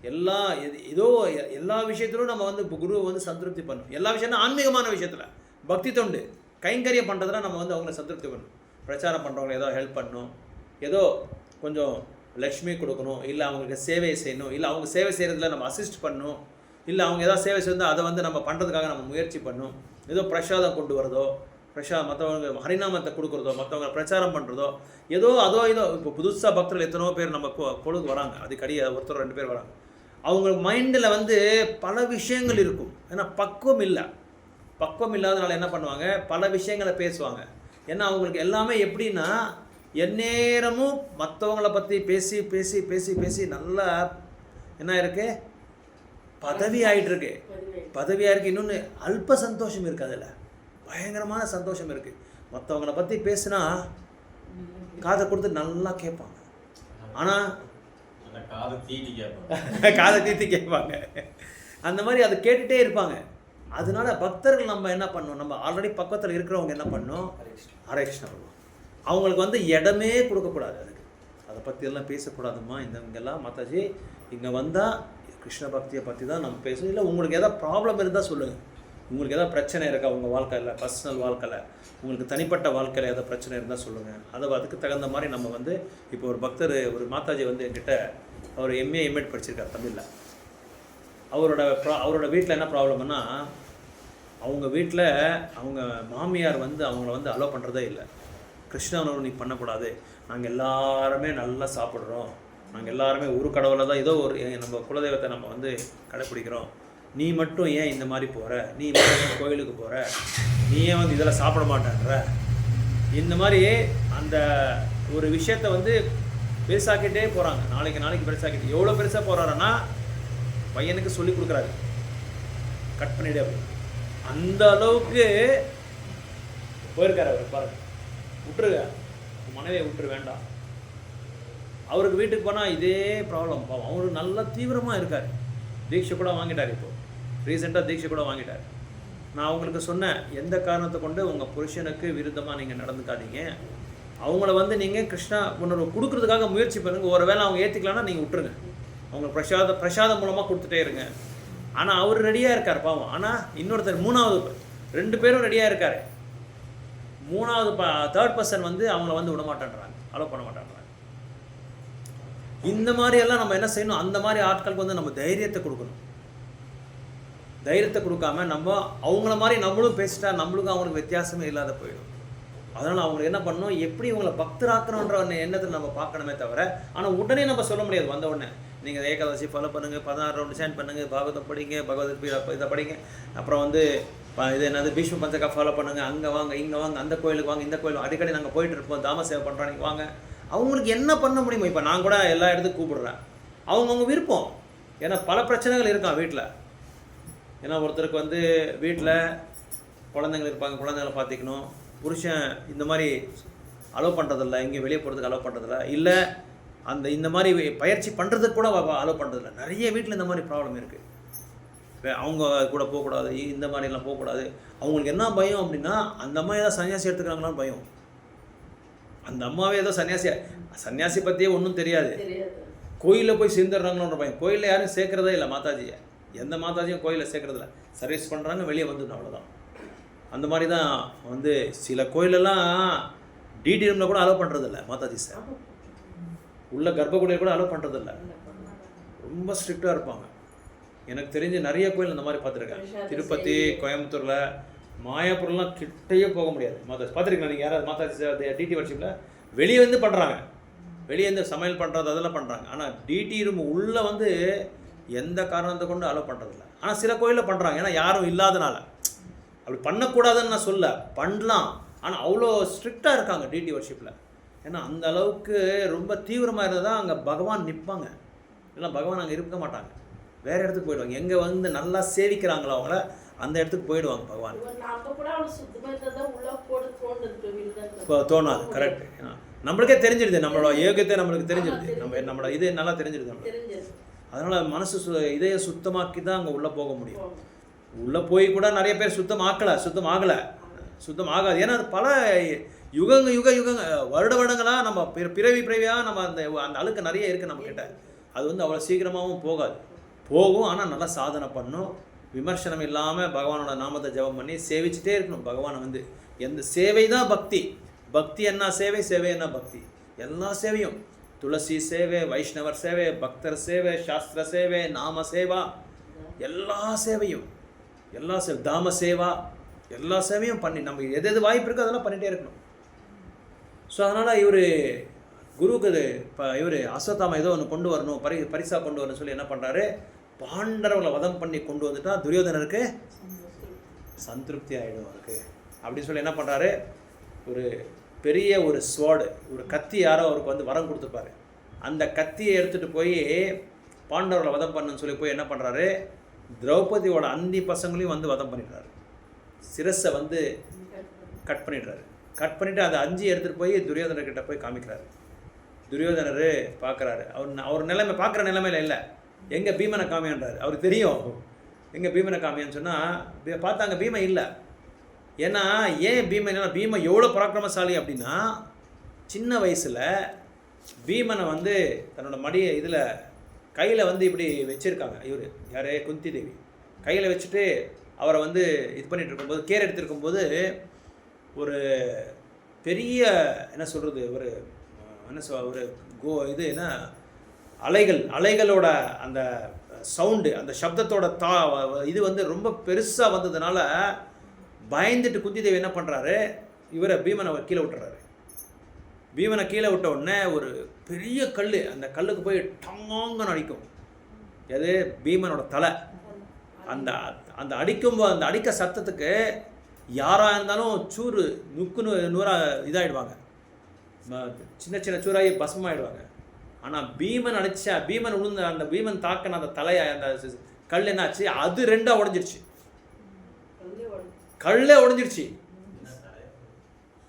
எல்லா விஷயத்திலும் நம்ம வந்து குருவை வந்து சந்திருப்தி பண்ணணும். எல்லா விஷயம்னா ஆன்மீகமான விஷயத்தில், பக்தி தொண்டு கைங்கரியம் பண்ணுறதுலாம் நம்ம வந்து அவங்கள சந்திருப்தி பண்ணணும். பிரச்சாரம் பண்ணுறவங்க ஏதோ ஹெல்ப் பண்ணணும், ஏதோ கொஞ்சம் லக்ஷ்மி கொடுக்கணும், இல்லை அவங்களுக்கு சேவை செய்யணும், இல்லை அவங்க சேவை செய்கிறதுல நம்ம அசிஸ்ட் பண்ணணும், இல்லை அவங்க ஏதாவது சேவை செய்யணும் அதை வந்து நம்ம பண்ணுறதுக்காக நம்ம முயற்சி பண்ணணும். ஏதோ பிரசாதம் கொண்டு வரதோ, மற்றவங்க ஹரிநாமத்தை கொடுக்குறதோ, மற்றவங்க பிரச்சாரம் பண்ணுறதோ, ஏதோ இப்போ புதுசாக பக்தர்கள் எத்தனோ பேர் நம்ம பொழுது வராங்க, அதுக்கடியே ஒருத்தர் 2 பேர் வராங்க. அவங்க மைண்டில் வந்து பல விஷயங்கள் இருக்கும். ஏன்னா பக்குவம் இல்லாதனால என்ன பண்ணுவாங்க, பல விஷயங்களை பேசுவாங்க. ஏன்னா அவங்களுக்கு எல்லாமே எப்படின்னா, எந்நேரமும் மற்றவங்களை பற்றி பேசி பேசி பேசி பேசி நல்லா என்ன இருக்கு, பதவி ஆகிட்டு இருக்கு. இன்னொன்று அல்ப சந்தோஷம் இருக்குது, அதில் பயங்கரமான சந்தோஷம் இருக்குது. மற்றவங்களை பற்றி பேசுனா காதை கொடுத்து நல்லா கேட்பாங்க, ஆனால் காதை தீட்டி கேட்பாங்க. அந்த மாதிரி அதை கேட்டுகிட்டே இருப்பாங்க. அதனால பக்தர்கள் நம்ம என்ன பண்ணோம், நம்ம ஆல்ரெடி பக்கத்தில் இருக்கிறவங்க என்ன பண்ணோம், ஹரேகிருஷ்ணா பண்ணுவோம். அவங்களுக்கு வந்து இடமே கொடுக்கக்கூடாது, அதுக்கு அதை பற்றியெல்லாம் பேசக்கூடாதுமா. இங்கெல்லாம் மாதாஜி இங்கே வந்தால் கிருஷ்ண பக்தியை பற்றி தான் நம்ம பேசணும். இல்லை உங்களுக்கு எதாவது ப்ராப்ளம் இருந்தால் சொல்லுங்கள், உங்களுக்கு எதாவது பிரச்சனை இருக்கா உங்கள் வாழ்க்கையில், பர்சனல் வாழ்க்கையில், உங்களுக்கு தனிப்பட்ட வாழ்க்கையில் எதாவது பிரச்சனை இருந்தால் சொல்லுங்கள். அதுக்கு தகுந்த மாதிரி நம்ம வந்து இப்போ ஒரு பக்தர், ஒரு மாதாஜி வந்து என்கிட்ட அவர் MA MEd படிச்சிருக்கார் தமிழில். அவரோட வீட்டில் என்ன ப்ராப்ளம்னா, அவங்க வீட்டில் அவங்க மாமியார் வந்து அவங்கள வந்து அலோவ் பண்ணுறதே இல்லை. கிருஷ்ணானவர் நீ பண்ணக்கூடாது, நாங்கள் எல்லாருமே நல்லா சாப்பிட்றோம், நாங்கள் எல்லாருமே ஒரு கடவுளை தான், ஏதோ ஒரு நம்ம குலதெய்வத்தை நம்ம வந்து கடைப்பிடிக்கிறோம், நீ மட்டும் ஏன் இந்த மாதிரி போகிற, நீ மட்டும் கோயிலுக்கு போகிற, நீ ஏன் வந்து இதெல்லாம் சாப்பிட மாட்டேன்ற, இந்த மாதிரி அந்த ஒரு விஷயத்தை வந்து பெருசாக்கிட்டே போகிறாங்க. நாளைக்கு பெருசாக்கிட்டு எவ்வளோ பெருசாக போகிறாருன்னா, பையனுக்கு சொல்லி கொடுக்குறாரு, கட் பண்ணிவிடு அப்படி. அந்த அளவுக்கு போயிருக்காரு அவர். பாருங்க, விட்டுருங்க மனைவியை விட்டுரு, வேண்டாம். அவருக்கு வீட்டுக்கு போனால் இதே ப்ராப்ளம். பாவம், அவருக்கு நல்லா தீவிரமாக இருக்கார். தீட்சை கூட வாங்கிட்டார். இப்போது ரீசெண்டாக தீட்சை கூட வாங்கிட்டார். நான் அவங்களுக்கு சொன்னேன், எந்த காரணத்தை கொண்டு உங்கள் புருஷனுக்கு விருத்தமாக நீங்கள் நடந்துக்காதீங்க. அவங்கள நீங்கள் கிருஷ்ணா உணர்வு கொடுக்குறதுக்காக முயற்சி பண்ணுங்கள். ஒரு வேளை அவங்க ஏற்றிக்கலான்னா நீங்கள் விட்டுருங்க. அவங்க பிரசாதம் மூலமாக கொடுத்துட்டே இருங்க. ஆனால் அவர் ரெடியாக இருக்கார் பாவம். ஆனால் இன்னொருத்தர் மூணாவது 2 பேரும் ரெடியாக இருக்கார். மூணாவது தேர்ட் பர்சன் அவங்கள விட மாட்டேன்றாங்க, அலோவ் பண்ண மாட்டேன்றாங்க. இந்த மாதிரியெல்லாம் நம்ம என்ன செய்யணும், அந்த மாதிரி ஆட்களுக்கு நம்ம தைரியத்தை கொடுக்கணும். தைரியத்தை கொடுக்காம நம்ம அவங்கள மாதிரி நம்மளும் பேசிட்டா நம்மளுக்கும் அவங்களுக்கு வித்தியாசமே இல்லாத போயிடும். அதனால் அவங்களுக்கு என்ன பண்ணணும், எப்படி இவங்களை பக்தராக்கணுன்ற எண்ணத்தில் நம்ம பார்க்கணுமே தவிர, ஆனால் உடனே நம்ம சொல்ல முடியாது. வந்த உடனே நீங்கள் ஏகாதசி ஃபாலோ பண்ணுங்கள், 16 ரவுண்டு சேன் பண்ணுங்கள், பாகவதம் படிங்க, பகவத்கீதை இதை படிங்க, அப்புறம் இது என்னது பீஷ்ம பஞ்சகா ஃபாலோ பண்ணுங்கள், அங்கே வாங்க இங்கே வாங்க, அந்த கோயிலுக்கு வாங்க இந்த கோயில் அடிக்கடி நாங்கள் போயிட்டு இருப்போம், தாம சேவை பண்ணுறாங்க வாங்க. அவங்களுக்கு என்ன பண்ண முடியுமோ, இப்போ நான் கூட எல்லா இடத்துக்கும் கூப்பிடுறேன், அவங்கவுங்க விருப்பம். ஏன்னா பல பிரச்சனைகள் இருக்கான் வீட்டில். ஏன்னா ஒருத்தருக்கு வீட்டில் குழந்தைங்கள் இருப்பாங்க, குழந்தைங்களை பார்த்திக்கணும். புருஷன் இந்த மாதிரி அலோவ் பண்ணுறதில்ல, இங்கே வெளியே போகிறதுக்கு அலோவ் பண்ணுறதில்ல, இல்லை இந்த மாதிரி பயிற்சி பண்ணுறதுக்கு கூட அலோவ் பண்ணுறதில்ல. நிறைய வீட்டில் இந்த மாதிரி ப்ராப்ளம் இருக்குது. அவங்க கூட போகக்கூடாது, இந்த மாதிரிலாம் போகக்கூடாது. அவங்களுக்கு என்ன பயம் அப்படின்னா, அந்த அம்மா ஏதாவது சன்னியாசி எடுத்துக்கிறாங்களான்னு பயம். அந்த அம்மாவே ஏதோ சன்னியாசி பற்றியே ஒன்றும் தெரியாது, கோயிலில் போய் சேர்ந்துடுறாங்களோன்ற பயம். கோயிலில் யாரும் சேர்க்குறதே இல்லை மாதாஜியை. எந்த மாதாஜியும் கோயிலில் சேர்க்குறதில்ல, சர்வீஸ் பண்ணுறாங்க, வெளியே வந்துடணும், அவ்வளோதான். அந்த மாதிரி தான் சில கோயிலெல்லாம் டிடி ரூமில் கூட அலோவ் பண்ணுறதில்ல மாதாஜி சார். உள்ள கர்ப்பகுடியில் கூட அலோவ் பண்ணுறதில்ல, ரொம்ப ஸ்ட்ரிக்டாக இருப்பாங்க. எனக்கு தெரிஞ்சு நிறைய கோயில் இந்த மாதிரி பார்த்துருக்கேன். திருப்பதி, கோயம்புத்தூரில், மாயாப்பூர்லாம் கிட்டையே போக முடியாது. மாதாஜி பார்த்துருக்கீங்களா நீங்கள்? யாராவது மாதாஜி டிடி வர்ஷிப்பில் வெளியே பண்ணுறாங்க, வெளியே சமையல் பண்ணுறது அதெல்லாம் பண்ணுறாங்க. ஆனால் டிடி ரூம் உள்ளே எந்த காரணத்தை கொண்டு அலோவ் பண்ணுறதில்ல. ஆனால் சில கோயிலில் பண்ணுறாங்க, ஏன்னா யாரும் இல்லாதனால. அப்படி பண்ணக்கூடாதுன்னு நான் சொல்ல, பண்ணலாம். ஆனால் அவ்வளோ ஸ்ட்ரிக்டாக இருக்காங்க டிடி வர்ஷிப்பில். ஏன்னா அந்த அளவுக்கு ரொம்ப தீவிரமாக இருந்தால் தான் அங்கே பகவான் நிற்பாங்க. இல்லை பகவான் அங்கே இருக்க மாட்டாங்க, வேறு இடத்துக்கு போயிடுவாங்க. எங்கே நல்லா சேவிக்கிறாங்களோ அவங்கள அந்த இடத்துக்கு போயிடுவாங்க பகவான். இப்போ தோணாது, கரெக்ட். நம்மளுக்கே தெரிஞ்சிடுது, நம்மளோட யோகியத்தை நம்மளுக்கு தெரிஞ்சிடுது, நம்மளோட இது நல்லா தெரிஞ்சிடுது நம்மளுக்கு. அதனால் மனசு இதையை சுத்தமாக்கி தான் அங்கே உள்ளே போக முடியும். உள்ளே போய் கூட நிறைய பேர் சுத்தம் ஆகாது. ஏன்னா அது பல யுகங்க வருடங்களாக நம்ம பிறவியாக நம்ம அந்த அழுக்கு நிறைய இருக்குது நம்மக்கிட்ட. அது அவ்வளோ சீக்கிரமாகவும் போகும். ஆனால் நல்லா சாதனை பண்ணும், விமர்சனம் இல்லாமல் பகவானோட நாமத்தை ஜபம் பண்ணி சேவிச்சுட்டே இருக்கணும். பகவானை எந்த சேவை தான் பக்தி. பக்தி என்ன சேவை, சேவை என்ன பக்தி. எல்லா சேவையும், துளசி சேவை, வைஷ்ணவர் சேவை, பக்தர் சேவை, சாஸ்திர சேவை, நாம சேவா, எல்லா சேவையும், தாம சேவா, எல்லா சேவையும் பண்ணி நம்ம எது வாய்ப்பு இருக்கோ அதெல்லாம் பண்ணிகிட்டே இருக்கணும். ஸோ அதனால் குருவுக்கு இவர் அஸ்வத்தாமா ஏதோ ஒன்று கொண்டு வரணும், பரிசாக கொண்டு வரணும்னு சொல்லி என்ன பண்ணுறாரு, பாண்டவர்களை வதம் பண்ணி கொண்டு வந்துட்டா துரியோதனருக்கு சந்திருப்தி ஆகிடும் அவருக்கு அப்படின்னு சொல்லி என்ன பண்ணுறாரு, ஒரு பெரிய ஒரு ஸ்வாடு, ஒரு கத்தி யாரோ அவருக்கு வரம் கொடுத்துருப்பாரு. அந்த கத்தியை எடுத்துகிட்டு போய் பாண்டவர்களை வதம் பண்ணுன்னு சொல்லி போய் என்ன பண்ணுறாரு, திரௌபதியோட அந்தி பசங்களையும் வதம் பண்ணிடுறாரு. சிரஸை கட் பண்ணிடுறாரு. கட் பண்ணிவிட்டு அதை 5 எடுத்துகிட்டு போய் துரியோதனர்கிட்ட போய் காமிக்கிறாரு. துரியோதனர் பார்க்குறாரு. அவர் நிலைமை பார்க்குற நிலைமையில் இல்லை. எங்கே பீமனை காமியான்றாரு. அவருக்கு தெரியும் எங்கே பீமனை காமியான்னு சொன்னால் பார்த்தாங்க பீமன் இல்லை. ஏன்னா ஏன் பீமன், பீமன் எவ்வளோ பராக்கிரமசாலி அப்படின்னா, சின்ன வயசில் பீமனை தன்னோட மடியை இதில் கையில் இப்படி வச்சுருக்காங்க. இவர் யார், குந்தி தேவி கையில் வச்சுட்டு அவரை இது பண்ணிகிட்டு இருக்கும்போது, கேர் எடுத்துருக்கும்போது, ஒரு பெரிய என்ன சொல்கிறது, இது என்ன அலைகளோட அந்த சவுண்டு, அந்த சப்தத்தோட இது ரொம்ப பெருசாக வந்ததுனால பயந்துட்டு குந்தி தேவி என்ன பண்ணுறாரு, இவரை பீமனை கீழே விட்டுறாரு. பீமனை கீழே விட்ட உடனே ஒரு பெரிய கல், அந்த கல்லுக்கு போய் டங்காங்கன்னு அடிக்கும். எது, பீமனோட தலை. அந்த அடிக்கும்போது அந்த அடிக்க சத்தத்துக்கு யாராக இருந்தாலும் நூறாக இதாகிடுவாங்க, சின்ன சின்ன சூறாகி பஸ்மமாகிடுவாங்க. ஆனால் பீமன் விழுந்த அந்த பீமன் தாக்கின அந்த தலையை அந்த கல் என்னாச்சு, அது ரெண்டாக உடஞ்சிருச்சு. கல்லே உடஞ்சிருச்சு.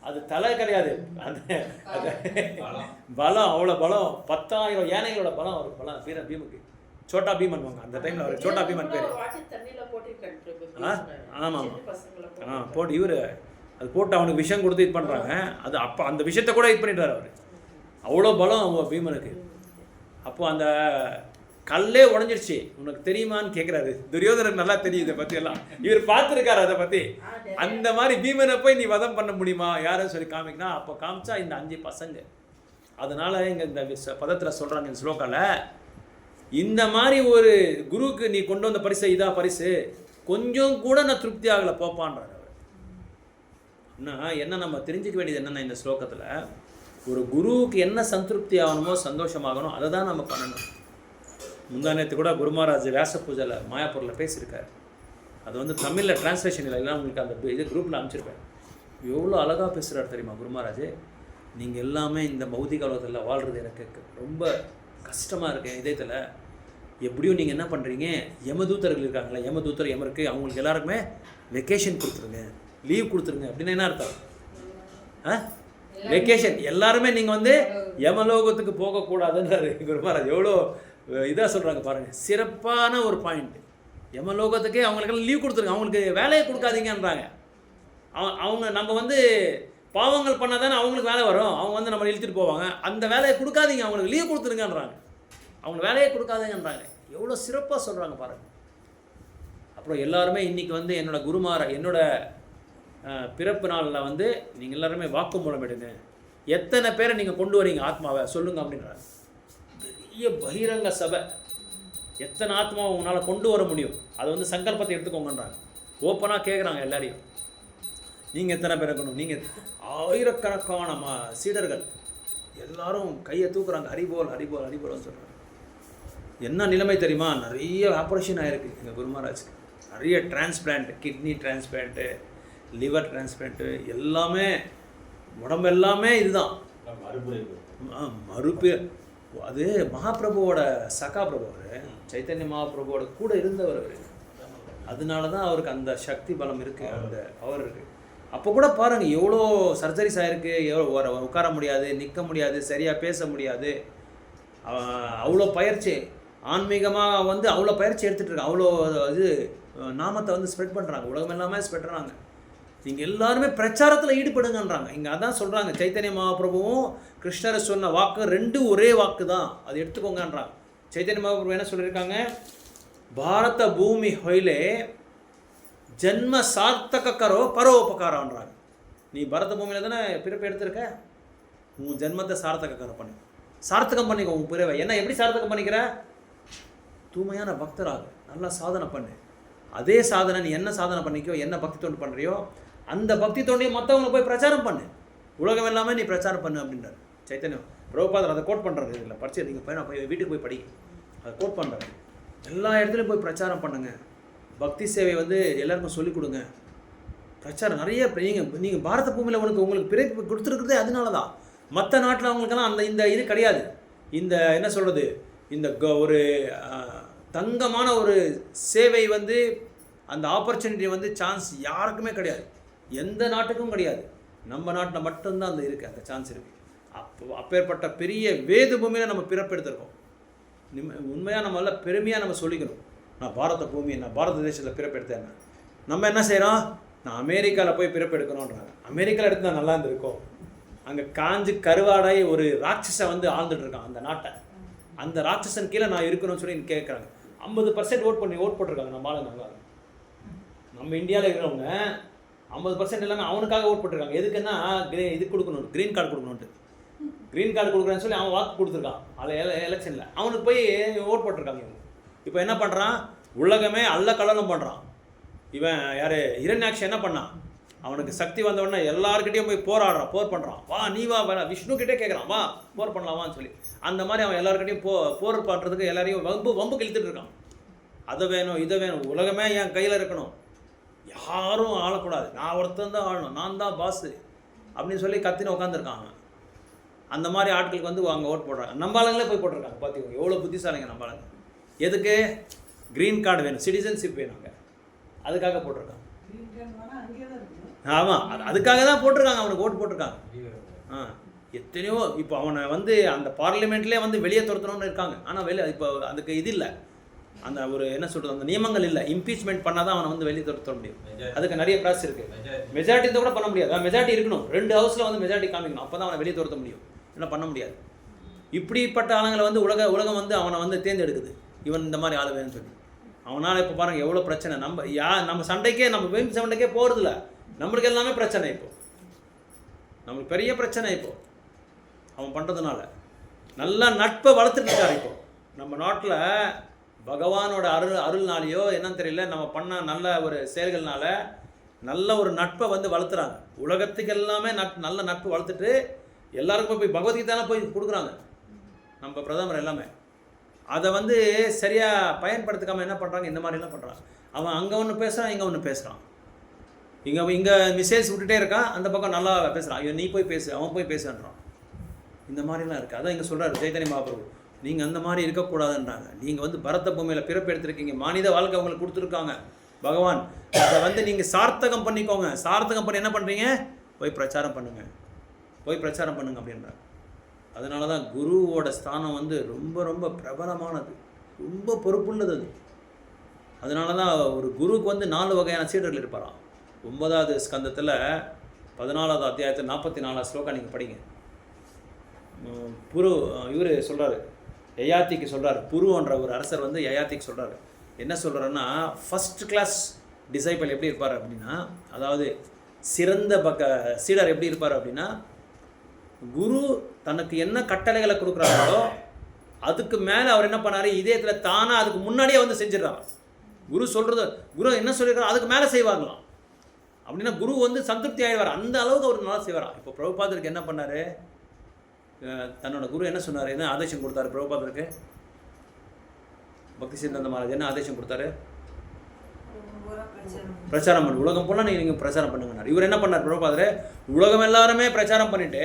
அது தலை கிடையாது, அந்த பலம், அவ்வளோ பலம், 10,000 யானைகளோட பலம் ஒரு பலம் பீமுக்கு. சோட்டா பீமன் வாங்க அந்த டைமில் அவர் சோட்டா பீமன் பேர். ஆமாம் போட்டு இவர் அது போட்டு அவனுக்கு விஷம் கொடுத்து இது பண்ணுறாங்க. அது அப்போ அந்த விஷயத்தை கூட இது பண்ணிட்டார் அவர். அவ்வளோ பலம் அவங்க பீமனுக்கு. அப்போ அந்த கல்லே உடஞ்சிருச்சு. உனக்கு தெரியுமான்னு கேட்குறாரு துரியோதனன். நல்லா தெரியும் இதை பற்றி எல்லாம், இவர் பார்த்துருக்காரு அதை பற்றி. அந்த மாதிரி பீமனை போய் நீ வதம் பண்ண முடியுமா யாரும் சொல்லி காமிக்கனா, அப்போ காமிச்சா இந்த 5 பசங்க. அதனால் இங்கே இந்த பதத்தில் சொல்கிறாங்க இந்த ஸ்லோகாவில், இந்த மாதிரி ஒரு குருவுக்கு நீ கொண்டு வந்த பரிசு இதான் பரிசு, கொஞ்சம் கூட நான் திருப்தி ஆகலை போப்பான்றார் அவர். என்ன நம்ம தெரிஞ்சுக்க வேண்டியது என்னென்னா, இந்த ஸ்லோகத்தில் ஒரு குருவுக்கு என்ன சந்திருப்தி ஆகணுமோ சந்தோஷமாகணும், அதை தான் நம்ம பண்ணணும். முந்தானத்து கூட குரு மகாராஜ் வியாச பூஜையில் மாயாப்பூரில் பேசியிருக்காரு. அது வந்து தமிழில் டிரான்ஸ்லேஷன் இல்லை, உங்களுக்கு அந்த இது குரூப்பில் அனுப்பிச்சிருப்பேன். எவ்வளோ அழகாக பேசுகிறார் தெரியுமா குரு மகாராஜ். நீங்கள் எல்லாமே இந்த பௌதிக உலகத்தில் வாழ்கிறது எனக்கு ரொம்ப கஷ்டமாக இருக்குது இதயத்தில். எப்படியும் நீங்கள் என்ன பண்ணுறீங்க, யமதூத்தர்கள் இருக்காங்களே, யமதூத்தர் யமருக்கு அவங்களுக்கு எல்லாருக்குமே வெக்கேஷன் கொடுத்துருங்க, லீவ் கொடுத்துருங்க. அப்படின்னு என்ன அர்த்தம்? வெக்கேஷன். எல்லாருமே நீங்கள் வந்து யமலோகத்துக்கு போகக்கூடாதுன்றாரு குரு மகாராஜ். எவ்வளோ இதாக சொல்கிறாங்க பாருங்கள், சிறப்பான ஒரு பாயிண்ட். யமலோகத்துக்கே அவங்களுக்கெல்லாம் லீவ் கொடுத்துருங்க, அவங்களுக்கு வேலையை கொடுக்காதீங்கன்றாங்க. அவங்க நம்ம வந்து பாவங்கள் பண்ணால் தானே அவங்களுக்கு வேலை வரும், அவங்க வந்து நம்ம இழுத்துட்டு போவாங்க. அந்த வேலையை கொடுக்காதீங்க, அவங்களுக்கு லீவ் கொடுத்துருங்கன்றாங்க. அவங்க வேலையை கொடுக்காதீங்கன்றாங்க. எவ்வளோ சிறப்பாக சொல்கிறாங்க பாருங்கள். அப்புறம் எல்லாருமே இன்றைக்கி வந்து என்னோட பிறப்பு நாளில் வந்து நீங்கள் எல்லாருமே வாக்குமூலம் எடுங்க, எத்தனை பேரை நீங்கள் கொண்டு வரீங்க ஆத்மாவை சொல்லுங்கள் அப்படின்றாங்க. பெரிய பகிரங்க சபை, எத்தனை ஆத்மாவை உங்களால் கொண்டு வர முடியும் அதை வந்து சங்கல்பத்தை எடுத்துக்கோங்கன்றாங்க. ஓப்பனாக கேட்குறாங்க எல்லாரையும், நீங்கள் எத்தனை பேரை கொண்டு. நீங்கள் ஆயிரக்கணக்கான சீடர்கள் எல்லாரும் கையை தூக்குறாங்க, ஹரிபோல் ஹரிபோல் ஹரிபோல்னு சொல்கிறாங்க. என்ன நிலைமை தெரியுமா, நிறைய ஆப்ரேஷன் ஆகிருக்கு எங்கள் குரு மகாராஜுக்கு. நிறைய transplant, kidney transplant, liver transplant, எல்லாமே உடம்பு எல்லாமே இதுதான் மறுப்பு. அது மகாபிரபுவோட சகா பிரபு, அவர் சைத்தன்ய மகாபிரபுவோட கூட இருந்தவர் அவர். அதனால தான் அவருக்கு அந்த சக்தி பலம் இருக்குது, அந்த பவர் இருக்குது. அப்போ கூட பாருங்கள் எவ்வளோ சர்ஜரிஸ் ஆகிருக்கு, எவ்வளோ உட்கார முடியாது, நிற்க முடியாது, சரியாக பேச முடியாது. அவ்வளோ பயிற்சி ஆன்மீகமாக வந்து அவ்வளோ பயிற்சி எடுத்துகிட்டு இருக்காங்க. அவ்வளோ இது நாமத்தை வந்து ஸ்ப்ரெட் பண்ணுறாங்க, உலகம் எல்லாமே ஸ்ப்ரெட் பண்ணுறாங்க. நீங்கள் எல்லாருமே பிரச்சாரத்தில் ஈடுபடுங்கன்றாங்க. இங்கே அதான் சொல்கிறாங்க, சைத்தன்ய மகாபிரபுவும் கிருஷ்ணரை சொன்ன வாக்கு ரெண்டும் ஒரே வாக்கு தான், அது எடுத்துக்கோங்கன்றாங்க. சைத்தன்ய மகாபிரபு என்ன சொல்லியிருக்காங்க, பாரத பூமி ஹொயிலே ஜென்ம சார்த்தக கரோ பரோபகாரன்றாங்க. நீ பரத பூமியில் தானே பிறப்பு எடுத்திருக்க, உன் ஜென்மத்தை சார்த்தக கரை பண்ணு, சார்த்தகம் பண்ணிக்கோ உன் பிறவை. என்ன எப்படி சார்த்தகம் பண்ணிக்கிற, தூய்மையான பக்தராக நல்லா சாதனை பண்ணு. அதே சாதனை நீ என்ன சாதனை பண்ணிக்கோ, என்ன பக்தி தொண்டு பண்ணுறியோ அந்த பக்தி தொண்டையும் மற்றவங்களை போய் பிரச்சாரம் பண்ணு, உலகம் எல்லாமே நீ பிரச்சாரம் பண்ணு அப்படின்றார் சைத்தன்யம். பிரபுபாதர் அதை கோட் பண்ணுறாரு. இதில் படிச்சு நீங்கள் போய் வீட்டுக்கு போய் படிக்க, அதை கோட் பண்ணுறாரு. எல்லா இடத்துலையும் போய் பிரச்சாரம் பண்ணுங்கள், பக்தி சேவை வந்து எல்லாருக்கும் சொல்லிக் கொடுங்க, பிரச்சாரம் நிறைய. நீங்கள் பாரத பூமியில் உங்களுக்கு பிறப்பு கொடுத்துருக்குறதே அதனால தான். மற்ற நாட்டில் அவங்களுக்கெல்லாம் இந்த இது கிடையாது. இந்த என்ன சொல்கிறது, இந்த ஒரு தங்கமான ஒரு சேவை வந்து அந்த ஆப்பர்ச்சுனிட்டி வந்து சான்ஸ் யாருக்குமே கிடையாது, எந்த நாட்டுக்கும் கிடையாது. நம்ம நாட்டில் மட்டும்தான் அந்த இருக்குது, அந்த சான்ஸ் இருக்குது. அப்பேற்பட்ட பெரிய வேத பூமியில் நம்ம பிறப்பெடுத்திருக்கோம். உண்மையாக நம்ம எல்லாம் பெருமையாக நம்ம சொல்லிக்கணும், நான் பாரத பூமி, நான் பாரத தேசத்தில் பிறப்பெடுத்தேன். நம்ம என்ன செய்கிறோம், நான் அமெரிக்காவில் போய் பிறப்பெடுக்கணுன்றாங்க. அமெரிக்காவில் எடுத்து நான் நல்லா இருந்திருக்கோம், அங்கே காஞ்சு கருவாடாய் ஒரு ராட்சஸை வந்து ஆழ்ந்துட்டு இருக்கான் அந்த நாட்டை. அந்த ராட்சசன் கீழே நான் இருக்கணும்னு சொல்லி கேட்குறாங்க. 50% ஓட் போட்டிருக்காங்க நம்ம ஆளுங்க. நம்ம இந்தியாவில் இருக்கிறவங்க 50% எல்லாமே அவனுக்காக ஓட் போட்டிருக்காங்க. எதுக்குன்னா இது கொடுக்கணும், க்ரீன் கார்டு கொடுக்கணுன்ட்டு. க்ரீன் கார்டு கொடுக்குறேன்னு சொல்லி அவன் வாக்கு கொடுத்துருக்கான் அதில் எலெக்ஷனில். அவனுக்கு போய் ஓட் போட்டிருக்காங்க இவங்க. இப்போ என்ன பண்ணுறான், உலகமே அல்ல கலனம் பண்ணுறான். இவன் யார், ஹிரண்யாக்ஷன் என்ன பண்ணான், அவனுக்கு சக்தி வந்தவொடனே எல்லாருக்கிட்டையும் போய் போர் பண்ணுறான். வா நீ வா வேணா, விஷ்ணுக்கிட்டே கேட்குறான், வா போர் பண்ணலாமான்னு சொல்லி. அந்த மாதிரி அவன் எல்லாருக்கிட்டையும் போர் பண்ணுறதுக்கு எல்லாரையும் வம்பு கிழித்துட்டு இருக்கான். அதை வேணும் இதை வேணும், உலகமே என் கையில் இருக்கணும், யாரும் ஆளக்கூடாது, நான் ஒருத்தன் தான் ஆளணும், நான் தான் பாஸு அப்படின்னு சொல்லி கத்தின்னு உட்காந்துருக்கான். அந்த மாதிரி ஆட்களுக்கு வந்து அங்கே ஓட் போடுறாங்க. நம்ம ஆளுங்களே போய் போட்டிருக்காங்க. பார்த்துக்கோங்க எவ்வளோ புத்திசாலிங்க நம்ம ஆளுங்க. எதுக்கு? க்ரீன் கார்டு வேணும், சிட்டிசன்ஷிப் வேணுங்க, அதுக்காக போட்டிருக்காங்க. ஆமாம், அதுக்காக தான் போட்டிருக்காங்க, அவனுக்கு ஓட்டு போட்டிருக்காங்க. எத்தனையோ இப்போ அவனை வந்து அந்த பார்லிமெண்ட்லேயே வந்து வெளியே துரத்தணும்னு இருக்காங்க. ஆனால் வெளியே இப்போ அதுக்கு இது இல்லை, அந்த ஒரு என்ன சொல்கிறது, அந்த நியமங்கள் இல்லை. இம்பீச்மெண்ட் பண்ணால் தான் அவனை வந்து வெளியே துரத்த முடியும். அதுக்கு நிறைய ப்ராசஸ் இருக்குது. மெஜாரிட்டி கூட பண்ண முடியாது. மெஜாரிட்டி இருக்கணும், 2 ஹவுஸில் வந்து மெஜாரிட்டி காமிக்கணும், அப்போ தான் அவனை வெளியே துரத்த முடியும். என்ன பண்ண முடியாது. இப்படிப்பட்ட ஆளுங்களை வந்து உலகம் வந்து அவனை வந்து தேர்ந்தெடுக்குது. இவன் இந்த மாதிரி ஆளு வேணும்னு சொல்லி. அவனால் இப்போ பாருங்கள் எவ்வளோ பிரச்சனை. நம்ம சண்டைக்கே, நம்ம வீட்டு சண்டைக்கே போகிறதில்ல, நம்மளுக்கு எல்லாமே பிரச்சனை. இப்போது நம்மளுக்கு பெரிய பிரச்சனை இப்போது அவன் பண்ணுறதுனால. நல்லா நட்பை வளர்த்துட்டு இருக்காரு. இப்போ நம்ம நாட்டில் பகவானோட அருள்னாலேயோ என்னன்னு தெரியல, நம்ம பண்ண நல்ல ஒரு செயல்கள்னால நல்ல ஒரு நட்பை வந்து வளர்த்துறாங்க. உலகத்துக்கு எல்லாமே நல்ல நட்பு வளர்த்துட்டு எல்லாருக்கும் போய் பகவத்கீதாலாம் போய் கொடுக்குறாங்க நம்ம பிரதமர் எல்லாமே. அதை வந்து சரியாக பயன்படுத்திக்காமல் என்ன பண்ணுறாங்க, இந்த மாதிரிலாம் பண்ணுறாங்க. அவன் அங்கே ஒன்று பேசுகிறான், இங்கே ஒன்று பேசுகிறான். இங்கே மிசேஜ் விட்டுட்டே இருக்கான், அந்த பக்கம் நல்லா பேசுகிறான். ஐயோ நீ போய் பேசு, அவன் போய் பேசுன்றான். இந்த மாதிரிலாம் இருக்குது. அதான் இங்கே சொல்கிறார் சைத்தன்ய மகாபிரபு, நீங்கள் அந்த மாதிரி இருக்கக்கூடாதுன்றாங்க. நீங்கள் வந்து பரத பூமியில் பிறப்பு எடுத்துருக்கீங்க, மனித வாழ்க்கை அவங்களுக்கு கொடுத்துருக்காங்க பகவான். அதை வந்து நீங்கள் சார்த்தகம் பண்ணிக்கோங்க. சார்த்தகம் பண்ணி என்ன பண்ணுறீங்க, போய் பிரச்சாரம் பண்ணுங்கள், போய் பிரச்சாரம் பண்ணுங்க அப்படின்றாங்க. அதனால தான் குருவோட ஸ்தானம் வந்து ரொம்ப ரொம்ப பிரபலமானது, ரொம்ப பொறுப்புள்ளது அது. அதனால தான் ஒரு குருவுக்கு வந்து 4 வகையான சீடர்கள் இருப்பாராம். 9வது ஸ்கந்தத்தில் 14வது அத்தியாயத்தில் 44வது ஸ்லோகம் நீங்கள் படிங்க. இவர் சொல்கிறாரு, யயாத்திக்கு சொல்கிறார். புருன்ற ஒரு அரசர் வந்து யயாத்திக்கு சொல்கிறாரு. என்ன சொல்கிறாருன்னா, ஃபஸ்ட் கிளாஸ் டிசைபிள் எப்படி இருப்பார் அப்படின்னா, அதாவது சிறந்த சீடர் எப்படி இருப்பார் அப்படின்னா, குரு தனக்கு என்ன கட்டளைகளை கொடுக்குறாங்களோ அதுக்கு மேலே அவர் என்ன பண்ணார், இதயத்தில் தானாக அதுக்கு முன்னாடியே வந்து செஞ்சிடறாங்க. குரு என்ன சொல்லியிருக்காரோ அதுக்கு மேலே செய்வாங்களாம். அப்படின்னா குரு வந்து சந்திருப்தி ஆகிடுவார், அந்த அளவுக்கு அவர் நல்லா செய்வாராம். இப்போ பிரபுபாதருக்கு என்ன பண்ணார், தன்னோட குரு என்ன சொன்னார், என்ன ஆதேசம் கொடுத்தாரு பிரபுபாதருக்கு? பக்தி சித்தாந்த மகாராஜ் என்ன ஆதேசம் கொடுத்தாரு? பிரச்சாரம் பண்ணு, உலகம் போல நீங்கள் பிரச்சாரம் பண்ணுங்கன்னார். இவர் என்ன பண்ணார் பிரபுபாதர், உலகம் எல்லாருமே பிரச்சாரம் பண்ணிட்டு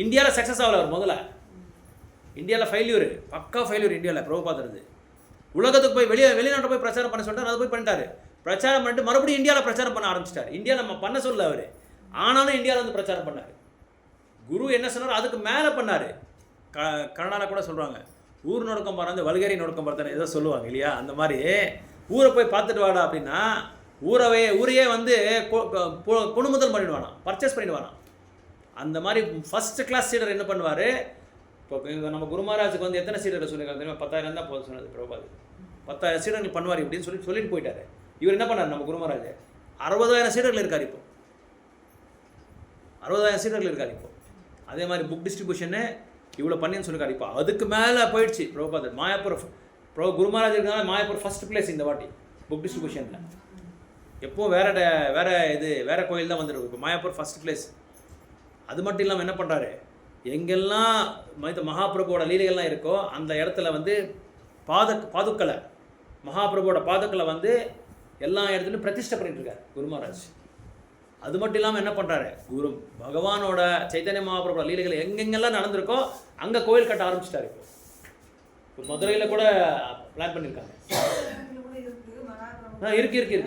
இந்தியாவில் சக்ஸஸ் ஆகல. அவர் முதல்ல இந்தியாவில் ஃபெயில்யூர், பக்கா ஃபெயில்யூர் இந்தியாவில் பிரபுபாதர். உலகத்துக்கு போய் வெளிநாட்டை போய் பிரச்சாரம் பண்ண சொல்லிட்டார், அதை போய் பண்ணிட்டாரு. பிரச்சாரம் பண்ணிட்டு மறுபடியும் இந்தியாவில் பிரச்சாரம் பண்ண ஆரம்பிச்சிட்டார். இந்தியாவில் நம்ம பண்ண சொல்ல அவர், ஆனாலும் இந்தியாவில் வந்து பிரச்சாரம் பண்ணார். குரு என்ன சொன்னார் அதுக்கு மேலே பண்ணார். கன்னடாவில் கூட சொல்கிறாங்க, ஊர் நொடுக்கம் பாரு, வல்கேரி நொடுக்கம் பார்த்தானே ஏதோ சொல்லுவாங்க இல்லையா, அந்த மாதிரி ஊரை போய் பார்த்துட்டு வாடா அப்படின்னா ஊரையே வந்து கொணுமுதல் பண்ணிடுவானா, பர்ச்சேஸ் பண்ணிடுவானா. அந்த மாதிரி ஃபஸ்ட் கிளாஸ் சீடர் என்ன பண்ணுவார். இப்போ நம்ம குரு மகாராஜுக்கு வந்து எத்தனை சீடர் சொல்லியிருக்காங்க தெரியுமா? 10,000 தான் போதும் சொன்னது பிரபாது. 10,000 சீடர்கள் பண்ணுவார் இப்படின்னு சொல்லிட்டு போயிட்டாரு. இவர் என்ன பண்ணார், நம்ம குரு மகாராஜ் 60,000 சீடர்கள் இருக்கார். இப்போ 60,000 சீடர்கள் இருக்கார். இப்போ அதே மாதிரி புக் டிஸ்ட்ரிபியூஷனு இவ்வளோ பண்ணின்னு சொல்லியிருக்காரு. இப்போ அதுக்கு மேலே போயிடுச்சு பிரபுபாதர். மாயாப்பூர் குரு மகாராஜ் இருக்கிறதுனால மாயாப்பூர் ஃபஸ்ட் பிளேஸ் இந்த வாட்டி புக் டிஸ்ட்ரிபியூஷனில். எப்போவும் வேறு கோயில் தான் வந்துடும். இப்போ மாயாப்பூர் ஃபஸ்ட் பிளேஸ். அது மட்டும் இல்லாமல் என்ன பண்ணுறாரு, எங்கெல்லாம் மகாபிரபுவோட லீலைகள்லாம் இருக்கோ அந்த இடத்துல வந்து பாதுக்களை, மகாபிரபுவோட பாதுக்களை வந்து எல்லா இடத்துலையும் பிரதிஷ்டை பண்ணிட்டு இருக்காரு குரு மகாராஜ். அது மட்டும் இல்லாமல் என்ன பண்ணுறாரு, பகவானோட சைத்தன்ய மகாபிரபுவோட லீலைகள் எங்கெங்கெல்லாம் நடந்திருக்கோ அங்கே கோயில் கட்ட ஆரம்பிச்சிட்டாரு. இப்போ மதுரையில் கூட பிளான் பண்ணியிருக்காங்க. இருக்கு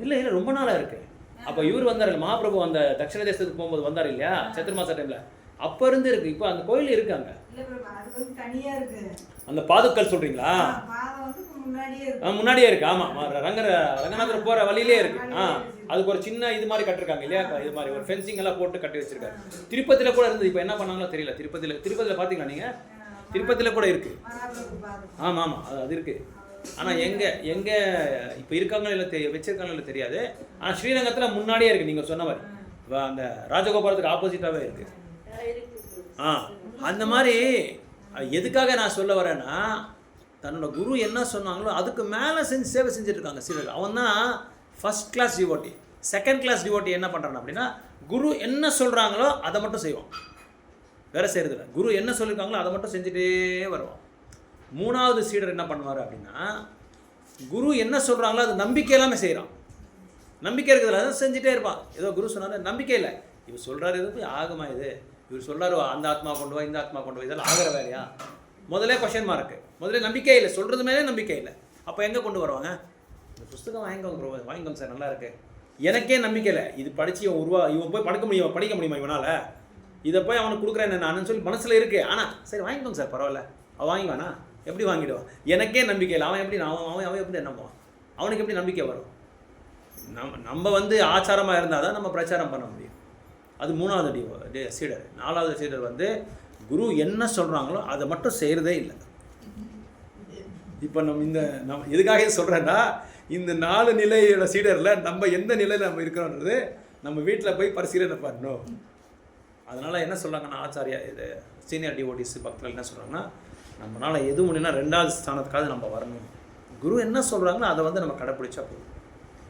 இல்லை ரொம்ப நாளாக இருக்குது. அப்போ இவர் வந்தார், மகாபிரபு அந்த தட்சிண தேசத்துக்கு போகும்போது வந்தார் இல்லையா, சத்துர்மாச டைமில், அப்போ இருந்து இருக்குது. இப்போ அந்த கோயில் இருக்காங்க. அந்த பாதுக்கள் சொல்கிறீங்களா? முன்னாடியே இருக்குது. ஆமாம், ரங்கநாதர் போகிற வழியிலே இருக்குது. அதுக்கு ஒரு சின்ன இது மாதிரி கட்டிருக்காங்க இல்லையா, இது மாதிரி ஒரு ஃபென்சிங் எல்லாம் போட்டு கட்டி வச்சிருக்காரு. திருப்பதியில் கூட இருந்தது, இப்போ என்ன பண்ணாங்களோ தெரியல. திருப்பதியில் பார்த்தீங்களா நீங்கள்? திருப்பதியில் கூட இருக்குது. ஆமாம் அது இருக்குது. ஆனால் எங்கே இப்போ இருக்காங்களோ இல்லை வச்சிருக்காங்களோ இல்லை தெரியாது. ஆனால் ஸ்ரீரங்கத்தில் முன்னாடியே இருக்குது. நீங்கள் சொன்ன மாதிரி அந்த ராஜகோபாலத்துக்கு ஆப்போசிட்டாகவே இருக்குது. அந்த மாதிரி எதுக்காக நான் சொல்ல வரேன்னா, தன்னோட குரு என்ன சொன்னாங்களோ அதுக்கு மேலே சேவை செஞ்சுட்ருக்காங்க சீடர்கள். அவன் தான் first class devotee. Second class devotee என்ன பண்ணுறான் அப்படின்னா, குரு என்ன சொல்கிறாங்களோ அதை மட்டும் செய்வான், வேறு செய்கிறதில்ல. குரு என்ன சொல்லியிருக்காங்களோ அதை மட்டும் செஞ்சுட்டே வருவான். 3வது சீடர் என்ன பண்ணுவார் அப்படின்னா, குரு என்ன சொல்கிறாங்களோ அது நம்பிக்கை எல்லாமே செய்கிறான். நம்பிக்கை இருக்கிறதுல அதை செஞ்சுட்டே இருப்பான். ஏதோ குரு சொன்னார், நம்பிக்கை இல்லை, இவர் சொல்கிறாரு இது போய் ஆகுமா இது, இவர் சொல்கிறாரு அந்த ஆத்மா கொண்டு வா இந்த ஆத்மா கொண்டு வா, இதெல்லாம் ஆகிற வேலையா? முதல்ல கொஷன் மார்க்கு, முதல்ல நம்பிக்கை இல்லை, சொல்கிறது மேலே நம்பிக்கை இல்லை. அப்போ எங்கே கொண்டு வருவாங்க? இந்த புஸ்தகம் வாங்கிக்கோங்க சார், நல்லா இருக்கு. எனக்கே நம்பிக்கை இல்லை, இது படித்து இவன் போய் படிக்க முடியுமா இவனால்? இதை போய் அவனுக்கு கொடுக்குறேன் நான் சொல்லி மனசில் இருக்குது. ஆனால் சரி வாங்கிக்கோங்க சார், பரவாயில்ல, அவன் வாங்கிவானா? எப்படி வாங்கிடுவான்? எனக்கே நம்பிக்கை இல்லை. அவன் எப்படி அவன் எப்படி நம்புவான்? அவனுக்கு எப்படி நம்பிக்கை வரும்? நம்ம வந்து ஆச்சாரமாக இருந்தால் தான் நம்ம பிரச்சாரம் பண்ண முடியும். அது 3வது சீடர். 4வது சீடர் வந்து குரு என்ன சொல்கிறாங்களோ அதை மட்டும் செய்கிறதே இல்லை. இப்போ நம்ம எதுக்காக சொல்கிறேன்னா, இந்த 4 நிலையோட சீடரில் நம்ம எந்த நிலையில் நம்ம இருக்கிறோன்றது நம்ம வீட்டில் போய் பரிசீலனை பண்ணணும். அதனால் என்ன சொல்கிறாங்கன்னா ஆச்சாரியா, இது சீனியர் டிவோட்டிஸ் பக்தர்கள் என்ன சொல்கிறாங்கன்னா, நம்மளால் எது முடியும்னா 2வது ஸ்தானத்துக்காவது நம்ம வரணும். குரு என்ன சொல்கிறாங்களோ அதை வந்து நம்ம கடைப்பிடிச்சா போதும்.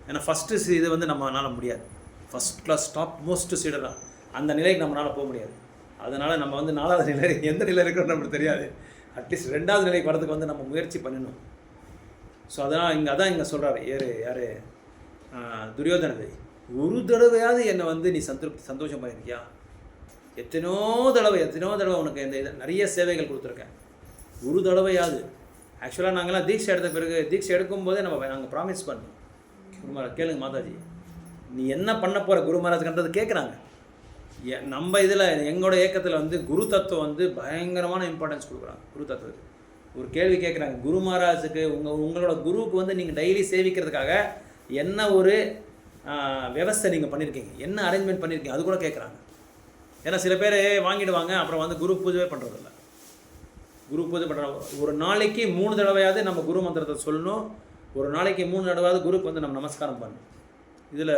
ஏன்னா ஃபஸ்ட்டு இது வந்து நம்மளால் முடியாது. ஃபஸ்ட் கிளாஸ் டாப் மோஸ்ட் சீடராக அந்த நிலைக்கு நம்மளால் போக முடியாது. அதனால் நம்ம வந்து 4வது நிலை எந்த நிலை இருக்கிறோன்னு நம்மளுக்கு தெரியாது. அட்லீஸ்ட் 2வது நிலைக்கு வரதுக்கு வந்து நம்ம முயற்சி பண்ணணும். ஸோ அதான் இங்கே சொல்கிறாரு யார் துரியோதனதை, ஒரு தடவையாவது என்னை வந்து நீ சந்தோஷம் பண்ணியிருக்கியா? எத்தனையோ தடவை உனக்கு இந்த நிறைய சேவைகள் கொடுத்துருக்கேன், ஒரு தடவையாவது. ஆக்சுவலாக நாங்கள்லாம் தீட்சை எடுத்த பிறகு தீட்சை எடுக்கும்போதே நாங்கள் ப்ராமிஸ் பண்ணோம், குருமராஜ் கேளுங்க மாதாஜி நீ என்ன பண்ண போகிற குரு மகாராஜ்ன்றது கேட்குறாங்க. நம்ம இதில் எங்களோட இயக்கத்தில் வந்து குரு தத்துவம் வந்து பயங்கரமான இம்பார்ட்டன்ஸ் கொடுக்குறாங்க. குரு தத்துவத்துக்கு ஒரு கேள்வி கேட்குறாங்க, குரு மகாராஜுக்கு உங்களோட குருவுக்கு வந்து நீங்கள் டெய்லி சேவிக்கிறதுக்காக என்ன ஒரு விவஸ்தை நீங்கள் பண்ணியிருக்கீங்க, என்ன அரேஞ்ச்மெண்ட் பண்ணியிருக்கீங்க, அது கூட கேட்குறாங்க. ஏன்னா சில பேர் வாங்கிடுவாங்க, அப்புறம் வந்து குரு பூஜையே பண்ணுறதில்ல. குரு பூஜை பண்ணுறாங்க. ஒரு நாளைக்கு 3 தடவையாவது நம்ம குரு மந்திரத்தை சொல்லணும். ஒரு நாளைக்கு 3 தடவையாவது குருக்கு வந்து நம்ம நமஸ்காரம் பண்ணணும். இதில்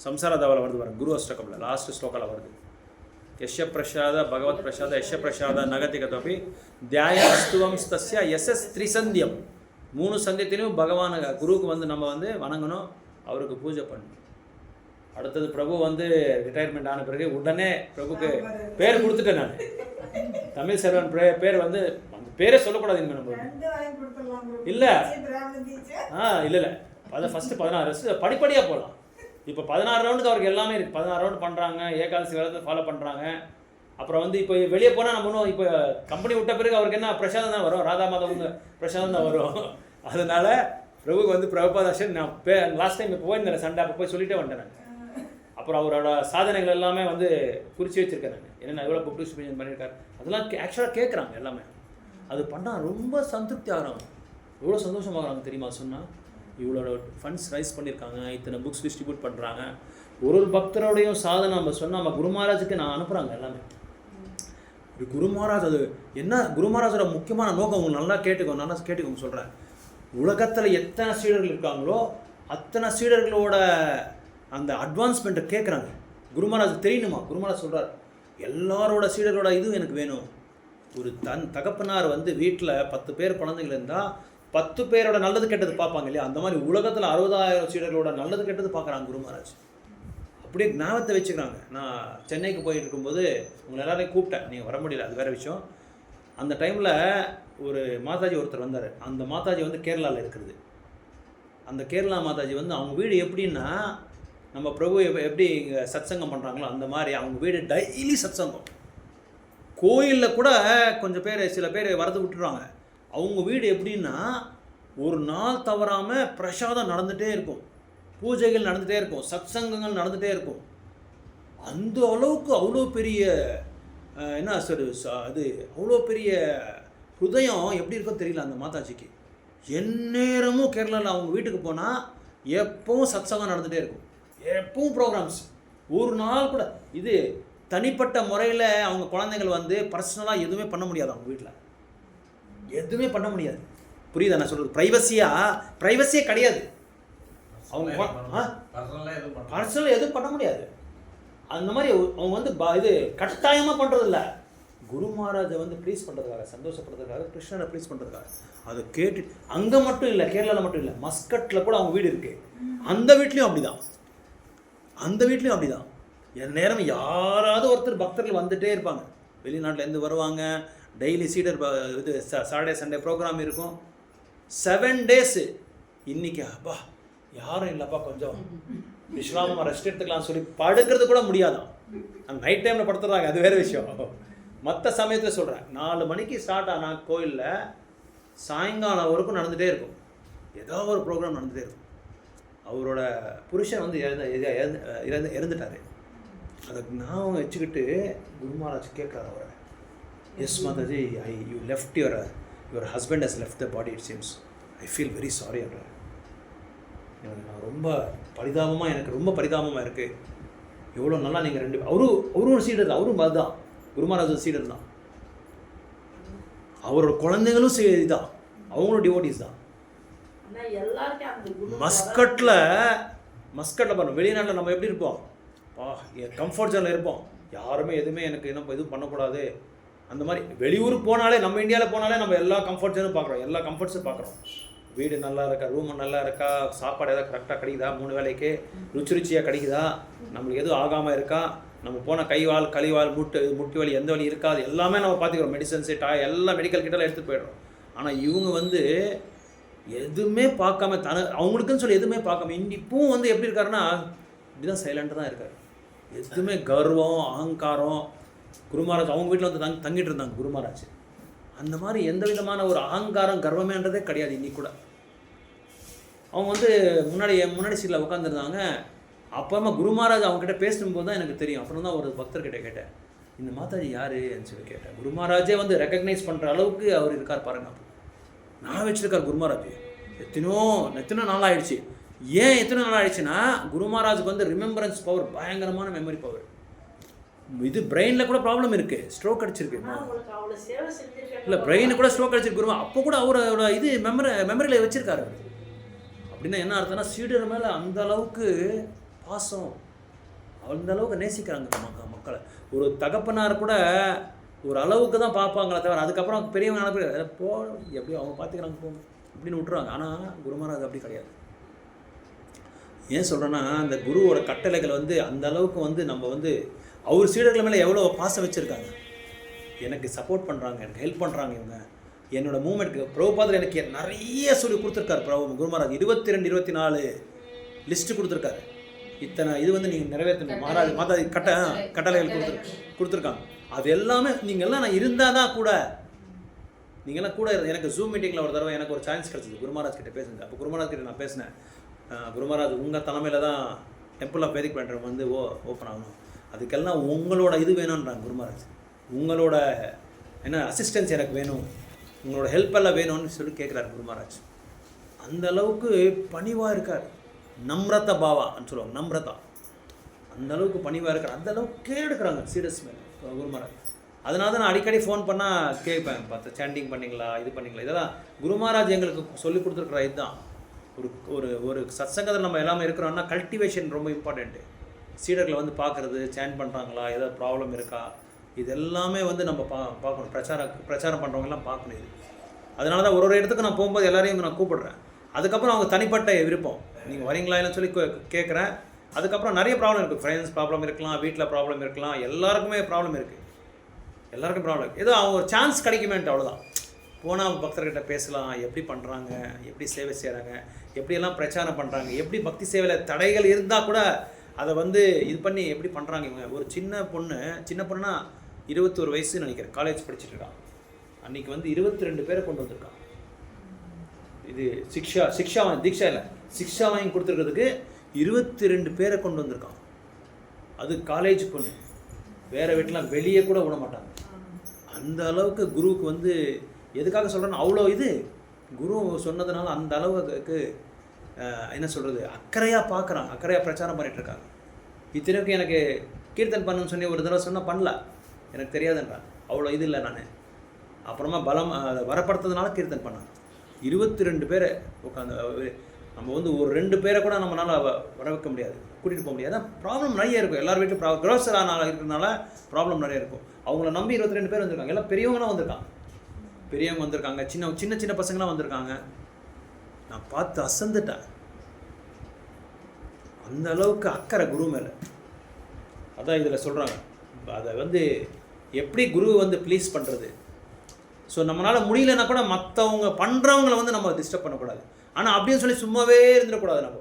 சம்சார தாவல வருது பாருங்க, குரு அஷ்டகமில் லாஸ்ட் ஸ்லோகாவில் வருது, யஷ பிரசாத பகவத் பிரசாத யஷ பிரசாத நகதிகதபி தியாயஸ்துவம் ஸ்தஸ்ய எஸ்எஸ் திரிசந்தியம். 3 சந்தியத்திலையும் பகவான் குருவுக்கு வந்து நம்ம வந்து வணங்கணும், அவருக்கு பூஜை பண்ணணும். அடுத்தது பிரபு வந்து ரிட்டையர்மெண்ட் ஆன பிறகு உடனே பிரபுக்கு பேர் கொடுத்துட்டேன் நான், தமிழ் செல்வன் பேர் வந்து அந்த பேரே சொல்லக்கூடாது இனிமேல் நம்ம இல்லை. இல்லை அதை ஃபஸ்ட்டு 16 படிப்படியாக போகலாம். இப்போ 16 ரவுண்டுக்கு அவருக்கு எல்லாமே இருக்குது. 16 ரவுண்டு பண்ணுறாங்க, ஏகாதசி விரதத்தை ஃபாலோ பண்ணுறாங்க. அப்புறம் வந்து இப்போ வெளியே போனால் நம்ம இன்னும் இப்போ கம்பெனி விட்ட பிறகு அவருக்கு என்ன பிரசாதம் தான் வரும், ராதா மாதவங்க பிரசாதம் தான் வரும். அதனால் பிரபுக்கு வந்து பிரபுபாதாஷன் நான் லாஸ்ட் டைம் இப்போ போயிருந்தேன் சண்டே, அப்போ போய் சொல்லிட்டே வந்துட்டேன் நான். அப்புறம் அவரோட சாதனைகள் எல்லாமே வந்து குறித்து வச்சுருக்கேன் நான், என்னென்ன எவ்வளோ புக் டிஸ்ட்ரிபியூஷன் பண்ணியிருக்காரு அதெல்லாம் ஆக்சுவலாக கேட்குறாங்க எல்லாமே. அது பண்ணால் ரொம்ப சந்திருப்தி ஆகிறாங்க, எவ்வளோ சந்தோஷமாகறாங்க தெரியுமா சொன்னால். இவ்வளோ ஃபண்ட்ஸ் ரைஸ் பண்ணியிருக்காங்க, இத்தனை புக்ஸ் டிஸ்ட்ரிபியூட் பண்ணுறாங்க. ஒரு பக்தரோடையும் சாதனை நம்ம சொன்னால் நம்ம குரு மகாராஜுக்கு நான் அனுப்புகிறாங்க எல்லாமே. குரு மகாராஜ் அது என்ன, குரு மகாராஜோட முக்கியமான நோக்கம் உங்களுக்கு நல்லா கேட்டுக்கோங்க சொல்கிறேன். உலகத்தில் எத்தனை சீடர்கள் இருக்காங்களோ அத்தனை சீடர்களோட அந்த அட்வான்ஸ்மெண்ட்டை கேட்குறாங்க. குரு மகாராஜ் தெரியணுமா? குரு மகாராஜ் சொல்கிறார், எல்லாரோட சீடர்களோட இதுவும் எனக்கு வேணும். ஒரு தகப்பனார் வந்து வீட்டில் 10 பேர் குழந்தைகள் இருந்தால் 10 பேரோட நல்லது கெட்டது பார்ப்பாங்க இல்லையா, அந்த மாதிரி உலகத்தில் 60,000 சீடர்களோட நல்லது கெட்டது பார்க்குறாங்க குரு மகாராஜ். அப்படியே ஞாபகத்தை வச்சுக்கிறாங்க. நான் சென்னைக்கு போயிட்டு இருக்கும்போது உங்களை எல்லாரையும் கூப்பிட்டேன், நீங்கள் வர முடியல, அது வேறு விஷயம். அந்த டைமில் ஒரு மாதாஜி ஒருத்தர் வந்தார். அந்த மாதாஜி வந்து கேரளாவில் இருக்கிறது. அந்த கேரளா மாதாஜி வந்து அவங்க வீடு எப்படின்னா, நம்ம பிரபு எப்படி சத்சங்கம் பண்ணுறாங்களோ அந்த மாதிரி அவங்க வீடு டெய்லி சத்சங்கம். கோயிலில் கூட கொஞ்சம் பேர் சில பேர் வரது விட்டுருவாங்க. அவங்க வீடு எப்படின்னா ஒரு நாள் தவறாமல் பிரசாதம் நடந்துகிட்டே இருக்கும், பூஜைகள் நடந்துகிட்டே இருக்கும், சத்சங்கங்கள் நடந்துகிட்டே இருக்கும். அந்த அளவுக்கு அவ்வளோ பெரிய என்ன சார் அது அவ்வளோ பெரிய ஹிருதயம் எப்படி இருக்கோ தெரியல அந்த மாதாஜிக்கு. எந்நேரமும் கேரளாவில் அவங்க வீட்டுக்கு போனால் எப்பவும் சத்சங்கம் நடந்துகிட்டே இருக்கும், எப்பவும் ப்ரோக்ராம்ஸ். ஒரு நாள் கூட இது தனிப்பட்ட முறையில் அவங்க குழந்தைங்கள் வந்து பர்சனலாக எதுவுமே பண்ண முடியாது, அவங்க வீட்டில் எதுவுமே பண்ண முடியாது. புரியுதா நான் சொல்கிறது? ப்ரைவசியே கிடையாது. அவங்க பர்சனலாக எதுவும் பண்ண முடியாது. அந்த மாதிரி அவங்க வந்து இது கட்டாயமாக பண்ணுறதில்ல. குரு மகாராஜை வந்து ப்ளீஸ் பண்ணுறதுக்காக, சந்தோஷப்படுறதுக்காக, கிருஷ்ணனை ப்ளீஸ் பண்ணுறதுக்காக அதை கேட்டு அங்கே மட்டும் இல்லை, கேரளாவில் மட்டும் இல்லை, மஸ்கட்டில் கூட அவங்க வீடு இருக்குது. அந்த வீட்லேயும் அப்படி தான் என் நேரம் யாராவது ஒருத்தர் பக்தர்கள் வந்துகிட்டே இருப்பாங்க. வெளிநாட்டிலேருந்து வருவாங்க. டெய்லி சீடர் இது சாட்டர்டே சண்டே ப்ரோக்ராம் இருக்கும். 7 days. இன்றைக்கி யாரும் இல்லைப்பா, கொஞ்சம் விஸ்ராமமாக ரெஸ்ட் எடுத்துக்கலாம்னு சொல்லி படுக்கிறது கூட முடியாதான். அந்த நைட் டைமில் படுத்துறாங்க, அது வேறு விஷயம். மற்ற சமயத்தில் சொல்கிறேன், 4 மணிக்கு ஸ்டார்ட் ஆனால் கோயிலில் சாயங்காலம் வரைக்கும் நடந்துகிட்டே இருக்கும், ஏதோ ஒரு ப்ரோக்ராம் நடந்துகிட்டே இருக்கும். அவரோட புருஷன் வந்து இறந்துட்டார். அதை ஞாபகம் வச்சுக்கிட்டு குரு மகாராஜ் கேட்குறாரு அவரை, yes Mataji, you left your husband has left the body, it seems, I feel very sorry அப்படின்ற. நான் ரொம்ப பரிதாபமாக, எனக்கு ரொம்ப பரிதாபமாக இருக்குது. எவ்வளோ நல்லா நீங்கள் அவரும் ஒரு சீடர் தான், அவரும் அதுதான் குரு மகாராஜ் சீடர் தான். அவரோட குழந்தைங்களும் தான், அவங்களும் டிவோட்டிஸ் தான். மஸ்கட்டில் பாருங்க, வெளிநாட்டில் நம்ம எப்படி இருப்போம், கம்ஃபர்ட் ஜோனில் இருப்போம், யாருமே எதுவுமே எனக்கு என்ன எதுவும் பண்ணக்கூடாது. அந்த மாதிரி வெளியூருக்கு போனாலே, நம்ம இந்தியாவில் போனாலே நம்ம எல்லா கம்ஃபர்ட் ஜோனும் பார்க்குறோம், எல்லா கம்ஃபர்ட்ஸும் பார்க்குறோம். வீடு நல்லா இருக்கா, ரூம் நல்லா இருக்கா, சாப்பாடு எதாவது கரெக்டாக கிடைக்குதா, 3 வேளைக்கு ருச்சியாக கிடைக்குதா, நம்மளுக்கு எதுவும் ஆகாமல் இருக்கா, நம்ம போன கைவால் கழிவால் முட்டி வலி எந்த வலி இருக்காது, எல்லாமே நம்ம பார்த்துக்கிறோம். மெடிசன்ஸு எல்லாம் மெடிக்கல் கிட்டலாம் எடுத்துகிட்டு போயிடுறோம். ஆனால் இவங்க வந்து எதுவுமே பார்க்காம அவங்களுக்குன்னு சொல்லி எதுவுமே பார்க்காம இப்பவும் வந்து எப்படி இருக்காருன்னா இப்படிதான் சைலண்டாக தான் இருக்கார். எதுவுமே கர்வம் அகங்காரம். குரு மகாராஜ் அவங்க வீட்டில் வந்து தங்கிட்டு இருந்தாங்க குரு மகாராஜ். அந்த மாதிரி எந்த விதமான ஒரு அகங்காரம் கர்வமேன்றதே கிடையாது. இன்னைக்கு கூட அவங்க வந்து முன்னாடி சீட்டில் உட்காந்துருந்தாங்க. அப்புறமா குரு மகாராஜ் அவங்ககிட்ட பேசும்போது தான் எனக்கு தெரியும். அப்புறம் தான் ஒரு பக்தர்கிட்ட கேட்டேன், இந்த மாதாஜி யாருன்னு சொல்லி கேட்டேன். குரு மகாராஜே வந்து ரெக்கக்னைஸ் பண்ணுற அளவுக்கு அவர் இருக்கார் பாருங்க. நான் வச்சுருக்கார் குரு மகாராஜ். எத்தனோ நாள் ஆயிடுச்சு. ஏன் எத்தனை நாள் ஆயிடுச்சுன்னா, குரு மகாராஜுக்கு வந்து ரிமெம்பரன்ஸ் பவர், பயங்கரமான மெமரி பவர். இது பிரெயினில் கூட ப்ராப்ளம் இருக்குது, ஸ்ட்ரோக் அடிச்சிருக்கு. இல்லை பிரெயினு கூட ஸ்ட்ரோக் அடிச்சிருக்கு குரு. அப்போ கூட அவரோட இது மெமரியில் வச்சுருக்காரு. அப்படின்னா என்ன அர்த்தம்னா, சீடர் மேலே அந்த அளவுக்கு பாசம், அந்த அளவுக்கு நேசிக்கிறாங்க மக்களை. ஒரு தகப்பனார் கூட ஒரு அளவுக்கு தான் பார்ப்பாங்களே தவிர, அதுக்கப்புறம் பெரியவங்க நினைப்பு போ எப்படியும் அவங்க பார்த்துக்கிறாங்க போங்க அப்படின்னு விட்டுருவாங்க. ஆனால் குரு மகாராஜ் அப்படி கிடையாது. ஏன் சொல்கிறேன்னா, அந்த குருவோட கட்டளைகள் வந்து அந்த அளவுக்கு வந்து நம்ம வந்து அவர் சீடர்கள் மேலே எவ்வளோ பாசம் வச்சுருக்காங்க. எனக்கு சப்போர்ட் பண்ணுறாங்க, எனக்கு ஹெல்ப் பண்ணுறாங்க. இவங்க என்னோடய மூமெண்ட்டுக்கு பிரபுபாதர் எனக்கு நிறைய சொல்லி கொடுத்துருக்காரு. குரு மகாராஜ் 22 24 லிஸ்ட்டு கொடுத்துருக்காரு. இத்தனை இது வந்து நீங்கள் நிறைவேற்றணும் மாதாஜி கட்டளைகள் கொடுத்துருக்காங்க. அது எல்லாமே நீங்கள்லாம் நான் இருந்தால் தான் கூட, நீங்கள்லாம் கூட எனக்கு ஜூம் மீட்டிங்கில் ஒரு தடவை எனக்கு ஒரு சான்ஸ் கிடச்சிது குரு மகாராஜ் கிட்டே பேசுனது. அப்போ குரு மகாராஜ் கிட்டே நான் பேசினேன், குரு மகாராஜ் உங்கள் தலைமையில் தான் டெம்பிள் ஆஃப் வேதிக் பிளான்டர் வந்து ஓப்பன் ஆகணும், அதுக்கெல்லாம் உங்களோட இது வேணுன்றாங்க குரு மகாராஜ். உங்களோட என்ன அசிஸ்டன்ஸ் எனக்கு வேணும், உங்களோட ஹெல்ப் எல்லாம் வேணும்னு சொல்லி கேட்குறாரு குரு மகாராஜ். அந்த அளவுக்கு பணிவாக இருக்கார். நம்ரதா பாவான்னு சொல்லுவாங்க, நம்ரதா. அந்த அளவுக்கு பணிவாக இருக்கார். அந்த அளவுக்கு கேர் எடுக்கிறாங்க சீரியஸ் மேலே குரு மகாராஜ். அதனால தான் நான் அடிக்கடி ஃபோன் பண்ணால் கேட்பேன், பார்த்து சாண்டிங் பண்ணிங்களா, இது பண்ணிங்களா. இதெல்லாம் குரு மகாராஜ் எங்களுக்கு சொல்லி கொடுத்துருக்குற இதுதான். ஒரு ஒரு சத்சங்கத்தில் நம்ம எல்லாமே இருக்கிறோம்னா கல்டிவேஷன் ரொம்ப இம்பார்ட்டண்ட்டு. சீடர்களை வந்து பார்க்குறது, சேண்ட் பண்ணுறாங்களா, ஏதாவது ப்ராப்ளம் இருக்கா, இது எல்லாமே வந்து நம்ம பார்க்கணும். பிரச்சாரம் பண்ணுறவங்கலாம் பார்க்கணும். இது அதனால தான் ஒரு இடத்துக்கு நான் போகும்போது எல்லாரையும் நான் கூப்பிடுறேன். அதுக்கப்புறம் அவங்க தனிப்பட்ட விருப்பம், நீங்கள் வரீங்களா இல்லைன்னு சொல்லி கேட்குறேன். அதுக்கப்புறம் நிறைய ப்ராப்ளம் இருக்குது. ஃப்ரெண்ட்ஸ் ப்ராப்ளம் இருக்கலாம், வீட்டில் ப்ராப்ளம் இருக்கலாம், எல்லாருக்குமே ப்ராப்ளம் இருக்குது. எல்லாருக்கும் ப்ராப்ளம் ஏதோ அவங்க ஒரு சான்ஸ் கிடைக்குமேன்ட்டு அவ்வளோதான். போனால் பக்தர்கிட்ட பேசலாம், எப்படி பண்ணுறாங்க, எப்படி சேவை செய்கிறாங்க, எப்படியெல்லாம் பிரச்சாரம் பண்ணுறாங்க, எப்படி பக்தி சேவையில் தடைகள் இருந்தால் கூட அதை வந்து இது பண்ணி எப்படி பண்ணுறாங்க. இவங்க ஒரு சின்ன பொண்ணுனா 21 வயசுன்னு நினைக்கிறேன், காலேஜ் படிச்சுட்டு இருக்கான். அன்றைக்கி வந்து 22 பேரை கொண்டு வந்திருக்கான். இது தீக்ஷா இல்லை, சிக்ஷா வாங்கி கொடுத்துருக்கிறதுக்கு 22 பேரை கொண்டு வந்திருக்கான். அது காலேஜ் பொண்ணு, வேறு வீட்டிலாம் வெளியே கூட விட மாட்டாங்க. அந்த அளவுக்கு குருவுக்கு வந்து எதுக்காக சொல்கிறேன்னா, அவ்வளோ இது குரு சொன்னதுனால அந்த அளவுக்கு என்ன சொல்கிறது, அக்கறையாக பார்க்குறான், அக்கறையாக பிரச்சாரம் பண்ணிகிட்ருக்காங்க. இத்தனைக்கும் எனக்கு கீர்த்தன் பண்ணணும்னு சொல்லி ஒரு தடவை சொன்னால் பண்ணல, எனக்கு தெரியாதுன்றான். அவ்வளோ இது இல்லை நான். அப்புறமா அதை வரப்படுத்ததுனால கீர்த்தன் பண்ணேன். 22 பேரை உட்காந்து நம்ம வந்து ஒரு 2 பேரை கூட நம்மளால் வர வைக்க முடியாது, கூட்டிகிட்டு போக முடியாது. ப்ராப்ளம் நிறைய இருக்கும். எல்லார் வீட்டும் கிரோசரான இருக்கிறதுனால ப்ராப்ளம் நிறைய இருக்கும். அவங்கள நம்பி 22 பேர் வந்திருக்காங்க. எல்லாம் பெரியவங்களாம் வந்திருக்காங்க, பெரியவங்க வந்திருக்காங்க, சின்ன பசங்களாம் வந்திருக்காங்க. நான் பார்த்து அசந்துட்டேன். அந்த அளவுக்கு அக்கறை குரு மேலே. அதான் இதில் சொல்கிறாங்க, அதை வந்து எப்படி குரு வந்து ப்ளீஸ் பண்ணுறது. ஸோ நம்மளால் முடியலன்னா கூட மற்றவங்க பண்ணுறவங்கள வந்து நம்ம டிஸ்டர்ப் பண்ணக்கூடாது. ஆனால் அப்படின்னு சொல்லி சும்மாவே இருந்துடக்கூடாது. நம்ம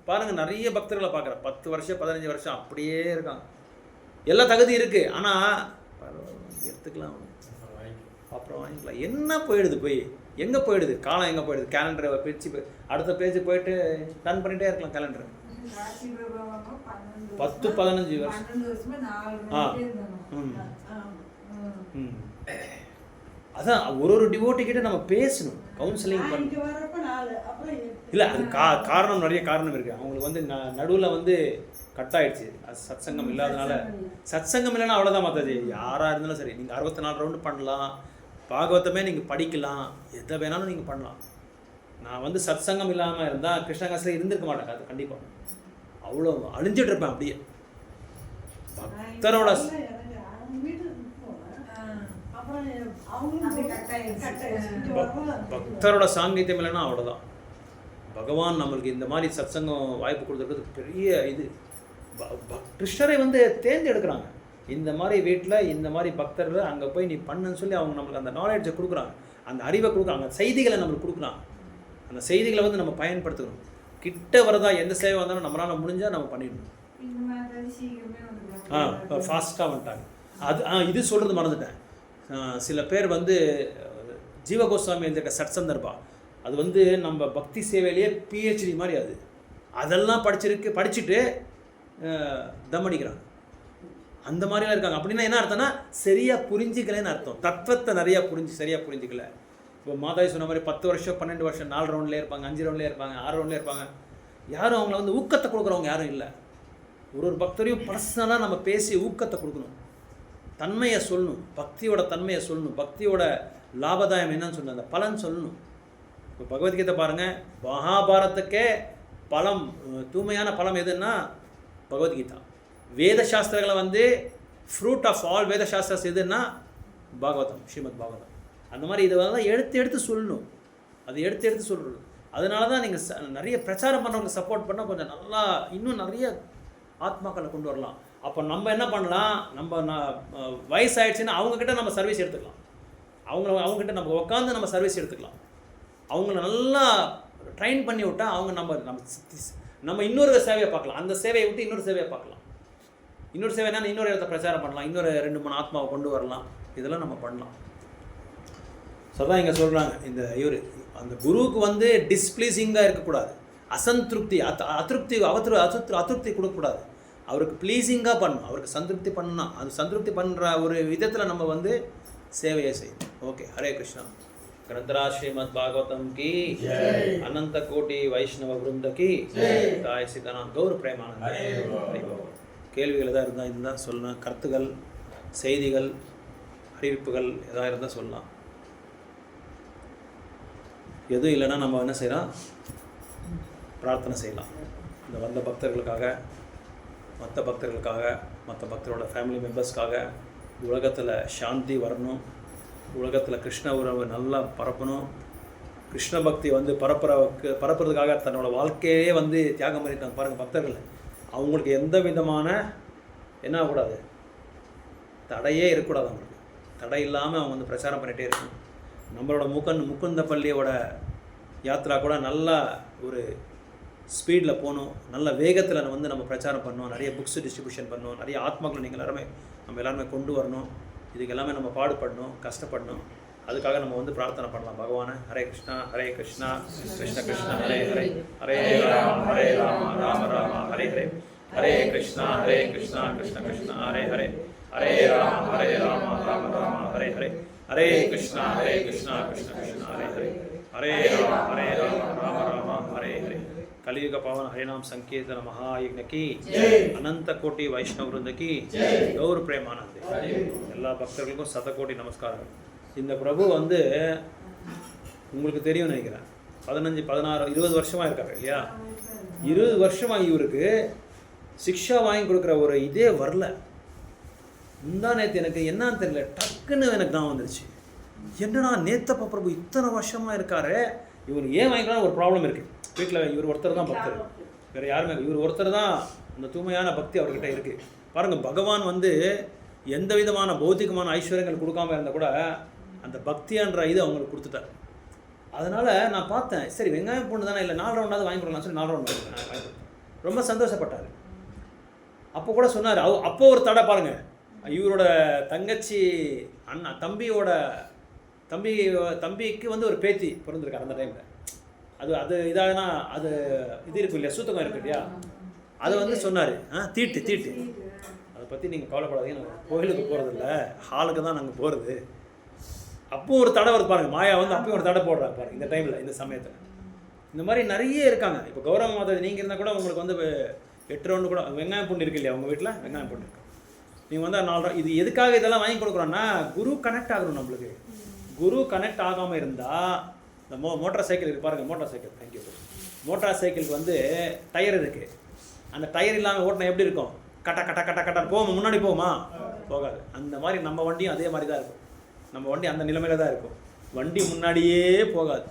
பாருங்கள், நிறைய பக்தர்களை பார்க்குறேன், 10 வருஷம் 15 வருஷம் அப்படியே இருக்காங்க. எல்லா தகுதி இருக்குது. ஆனால் எடுத்துக்கலாம், அப்புறம் வாங்கிக்கலாம். என்ன போயிடுது, போய் எங்கே போயிடுது காலம், எங்கே போயிடுது? கேலண்டரை பிரித்து அடுத்த பேஜ் போயிட்டு ரன் பண்ணிகிட்டே இருக்கலாம் கேலண்டர். 10-15 வருஷம். அதான் ஒரு டிவோட்டிக்கிட்ட நம்ம பேசணும், கவுன்சிலிங் பண்ணணும். இல்லை, அது காரணம், நிறைய காரணம் இருக்குது. அவங்களுக்கு வந்து நடுவில் வந்து கட் ஆகிடுச்சு, அது சத்சங்கம் இல்லாதனால. சத்சங்கம் இல்லைன்னா அவ்வளோதான். மற்றது யாராக இருந்தாலும் சரி, நீங்கள் 64 ரவுண்டு பண்ணலாம், பாகவதமே நீங்கள் படிக்கலாம், எதை வேணாலும் நீங்கள் பண்ணலாம். நான் வந்து சத்சங்கம் இல்லாமல் இருந்தால் கிருஷ்ணகாசில் இருந்திருக்க மாட்டேன். அது கண்டிப்பாக அவ்வளோ அழிஞ்சிட்டு இருப்பேன் அப்படியே. பக்தரோட பக்தரோட சாங்கித்யம் இல்லைன்னா அவ்வளோதான். பகவான் நம்மளுக்கு இந்த மாதிரி சத்சங்கம் வாய்ப்பு கொடுத்துருக்கிறது பெரிய இது. கிருஷ்ணரை வந்து தேர்ந்தெடுக்கிறாங்க. இந்த மாதிரி வீட்டில் இந்த மாதிரி பக்தர்கள் அங்கே போய் நீ பண்ணுன்னு சொல்லி அவங்க நம்மளுக்கு அந்த நாலேஜை கொடுக்குறாங்க, அந்த அறிவை கொடுக்குறாங்க, அந்த செய்திகளை நம்மளுக்கு கொடுக்குறாங்க. அந்த செய்திகளை வந்து நம்ம பயன்படுத்தணும். கிட்ட வரதா எந்த சேவை வந்தாலும் நம்மளால் முடிஞ்சால் நம்ம பண்ணிடணும். ஃபாஸ்ட்டாக வந்துட்டாங்க. அது இது சொல்கிறது மறந்துட்டேன். சில பேர் வந்து ஜீவகோஸ்வாமி எழுதியிருக்க சத்சந்தர்பா, அது வந்து நம்ம பக்தி சேவையிலேயே பிஹெச்டி மாதிரி. அதெல்லாம் படிச்சுட்டு தம்மடிக்கிறாங்க. அந்த மாதிரிலாம் இருக்காங்க. அப்படின்னா என்ன அர்த்தம்னா சரியாக புரிஞ்சிக்கலன்னு அர்த்தம். தத்துவத்தை நிறையா சரியாக புரிஞ்சிக்கல. இப்போ மாதாஜி சொன்ன மாதிரி 10 வருஷம் 12 வருஷம் 4 ரவுண்ட்லேயே இருப்பாங்க, 5 ரவுண்ட்லேயே இருப்பாங்க, 6 ரவுண்ட்லேயே இருப்பாங்க. யாரும் அவங்கள வந்து ஊக்கத்தை கொடுக்குறவங்க யாரும் இல்லை. ஒரு பக்தரையும் பர்சனலாக நம்ம பேசி ஊக்கத்தை கொடுக்கணும், தன்மையை சொல்லணும், பக்தியோட தன்மையை சொல்லணும், பக்தியோட லாபதாயம் என்னன்னு சொல்லணும், அந்த பலன் சொல்லணும். இப்போ பகவத்கீதை பாருங்கள், மகாபாரதத்துக்கே பலம், தூய்மையான பலம் எதுன்னா பகவத்கீதா. வேத சாஸ்திரங்களை வந்து ஃப்ரூட் ஆஃப் ஆல் வேத சாஸ்திரஸ் எதுன்னா பாகவதம், ஸ்ரீமத் பாகவதம். அந்த மாதிரி இதை வந்து எடுத்து சொல்லணும். அது எடுத்து சொல்கிறது. அதனால தான் நீங்கள் நிறைய பிரச்சாரம் பண்ணுறவங்க சப்போர்ட் பண்ணால் கொஞ்சம் நல்லா இன்னும் நிறைய ஆத்மாக்களை கொண்டு வரலாம். அப்போ நம்ம என்ன பண்ணலாம், நம்ம வயசாகிடுச்சுன்னா அவங்கக்கிட்ட நம்ம சர்வீஸ் எடுத்துக்கலாம். அவங்கக்கிட்ட நம்ம உட்காந்து நம்ம சர்வீஸ் எடுத்துக்கலாம். அவங்கள நல்லா ட்ரைன் பண்ணி விட்டால் அவங்க நம்ம இன்னொரு சேவையை பார்க்கலாம். அந்த சேவையை விட்டு இன்னொரு சேவையை பார்க்கலாம். இன்னொரு சேவைனா இன்னொரு இடத்த பிரச்சாரம் பண்ணலாம், இன்னொரு 2-3 ஆத்மாவை கொண்டு வரலாம். இதெல்லாம் நம்ம பண்ணலாம். சதான் இங்கே சொல்கிறாங்க, இந்த அந்த குருவுக்கு வந்து டிஸ்பிளீசிங்காக இருக்கக்கூடாது, அசந்திருப்தி அதிருப்தி கொடுக்கக்கூடாது. அவருக்கு ப்ளீஸிங்காக பண்ணணும், அவருக்கு சந்திருப்தி பண்ணணும். அது சந்திருப்தி பண்ணுற ஒரு விதத்தில் நம்ம வந்து சேவையை செய்யணும். ஓகே, ஹரே கிருஷ்ணா. கிரந்தரா ஸ்ரீமத் பாகவதம் கி, அனந்த கோட்டி வைஷ்ணவ விருந்த கி, தாய் சீதாராம் கௌர பிரேமானந்த. கேள்விகள் எதாவது இருந்தால் சொல்லலாம், கருத்துகள், செய்திகள், அறிவிப்புகள் எதாவது இருந்தால் சொல்லலாம். எதுவும் இல்லைன்னா நம்ம என்ன செய்யலாம், பிரார்த்தனை செய்யலாம். இந்த வந்த பக்தர்களுக்காக, மற்ற பக்தர்களுக்காக, மற்ற பக்தரோட ஃபேமிலி மெம்பர்ஸ்க்காக, உலகத்தில் சாந்தி வரணும், உலகத்தில் கிருஷ்ண உறவு நல்லா பரப்பணும். கிருஷ்ண பக்தி வந்து பரப்புறதுக்காக தன்னோட வாழ்க்கையே வந்து தியாகம் பண்ணிட்டாங்க பாருங்கள் பக்தர்கள். அவங்களுக்கு எந்த விதமான என்ன ஆகக்கூடாது, தடையே இருக்கக்கூடாது. அவங்களுக்கு தடை இல்லாமல் அவங்க வந்து பிரச்சாரம் பண்ணிகிட்டே இருக்கணும். நம்மளோட முகுந்த பள்ளியோட யாத்ரா கூட நல்லா ஒரு ஸ்பீடில் போகணும், நல்ல வேகத்தில் வந்து நம்ம பிரச்சாரம் பண்ணணும், நிறைய புக்ஸ் டிஸ்ட்ரிபியூஷன் பண்ணணும், நிறைய ஆத்மாக்கள் நம்ம எல்லாருமே கொண்டு வரணும். இதுக்கு எல்லாமே நம்ம பாடுபடணும், கஷ்டப்படணும். அதுக்காக நம்ம வந்து பிரார்த்தனை பண்ணலாம் பகவானை. ஹரே கிருஷ்ணா ஹரே கிருஷ்ணா கிருஷ்ண கிருஷ்ணா ஹரே ஹரே, ஹரே ராம ராம ராம ஹரே ஹரே, ஹரே கிருஷ்ணா கிருஷ்ண கிருஷ்ணா ஹரே ஹரே, ஹரே ராம ராம ராம ஹரே ஹரே, ஹரே கிருஷ்ணா கிருஷ்ண கிருஷ்ணா ஹரே ஹரே, ஹரே ராம ராம ராம ஹரே ஹரே. கலியுக பாவன ஹரிநாம் சங்கீர்த்தன மகாயஜ்ஞ கி, அனந்த கோட்டி வைஷ்ணவ விருந்த கி, கௌர பிரேமானந்தே. எல்லா பக்தர்களுக்கும் சதகோட்டி நமஸ்காரங்கள். இந்த பிரபு வந்து உங்களுக்கு தெரியும் நினைக்கிறேன், 15, 16, 20 வருஷமாக இருக்காரு இல்லையா? 20 வருஷமாக இவருக்கு சிக்ஷா வாங்கி கொடுக்குற ஒரு இதே வரல. முந்தா நேற்று எனக்கு என்னன்னு தெரியல, டக்குன்னு எனக்கு தான் வந்துருச்சு. என்னடா நேத்தப்பா பிரபு இத்தனை வருஷமாக இருக்காரு, இவர் ஏன் வாங்கிக்கலாம் ஒரு ப்ராப்ளம் இருக்குது வீட்டில். இவர் ஒருத்தர் தான் பக்தர், வேறு யாருமே. இவர் ஒருத்தர் தான் அந்த தூய்மையான பக்தி அவர்கிட்ட இருக்குது. பாருங்கள், பகவான் வந்து எந்த விதமான பௌத்திகமான ஐஸ்வர்யங்கள் கொடுக்காமல் இருந்தால் கூட அந்த பக்தியான்ற இது அவங்களுக்கு கொடுத்துட்டார். அதனால் நான் பார்த்தேன், சரி வெங்காயம் பூண்டு தானே, இல்லை 4 ரவுண்டாவது வாங்கி கொடுக்கலாம் சொல்லி 4 ரவுண்ட் வாங்கி கொடுத்தேன். ரொம்ப சந்தோஷப்பட்டார். அப்போ கூட சொன்னார். அப்போ ஒரு தடை பாருங்க, இவரோட தங்கச்சி அண்ணா தம்பிக்கு வந்து ஒரு பேத்தி பிறந்திருக்காரு அந்த டைமில். அது இதாகனா அது இது இருக்கும் இல்லையா, சூத்தகம் இருக்கு இல்லையா, அதை வந்து சொன்னார். தீட்டு அதை பற்றி நீங்கள் கவலைப்படாதீங்க, நாங்கள் கோயிலுக்கு போகிறதில்ல, ஹாலுக்கு தான் நாங்கள் போகிறது. அப்பவும் ஒரு தடை வருது பாருங்கள், மாயா வந்து அப்பயும் ஒரு தடை போடுறாங்க பாருங்கள் இந்த டைமில், இந்த சமயத்தில். இந்த மாதிரி நிறைய இருக்காங்க. இப்போ கௌரவ மாதா நீங்கள் இருந்தால் கூட உங்களுக்கு வந்து 8 ரவுண்டு கூட வெங்காயம் பூண்டு இருக்கு இல்லையா, உங்கள் வீட்டில் வெங்காயம் பூண்டு இருக்கு, நீங்கள் வந்து 4 இது எதுக்காக இதெல்லாம் வாங்கி கொடுக்குறோன்னா, குரு கனெக்ட் ஆகணும் நம்மளுக்கு. குரு கனெக்ட் ஆகாமல் இருந்தால், இந்த மோட்டார் சைக்கிள் இருக்குது பாருங்கள், மோட்டார் சைக்கிள், தேங்க்யூ. மோட்டார் சைக்கிளுக்கு வந்து டயர் இருக்குது. அந்த டயர் இல்லாமல் ஓட்டினா எப்படி இருக்கும், கட்ட போகும், முன்னாடி போகுமா, போகாது. அந்த மாதிரி நம்ம வண்டியும் அதே மாதிரி தான் இருக்கும். நம்ம வண்டி அந்த நிலைமையில தான் இருக்கும், வண்டி முன்னாடியே போகாது.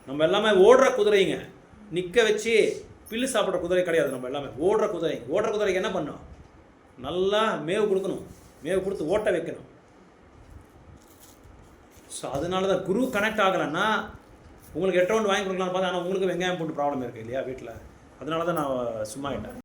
நம்ம எல்லாமே ஓடுற குதிரைங்க, நிற்க வச்சு பில்லு சாப்பிட்ற குதிரை கிடையாது. நம்ம எல்லாமே ஓடுற குதிரைக்கு என்ன பண்ணணும், நல்லா மேவு கொடுக்கணும், மேவு கொடுத்து ஓட்ட வைக்கணும். ஸோ அதனால தான் குரு கனெக்ட் ஆகலைன்னா உங்களுக்கு 8 ரவுண்டு வாங்கி கொடுக்கலான்னு பார்த்தா, ஆனால் உங்களுக்கு வெங்காயம் பூண்டு ப்ராப்ளம் இருக்குது இல்லையா வீட்டில், அதனால தான் நான் சும்மா ஆகிட்டேன்.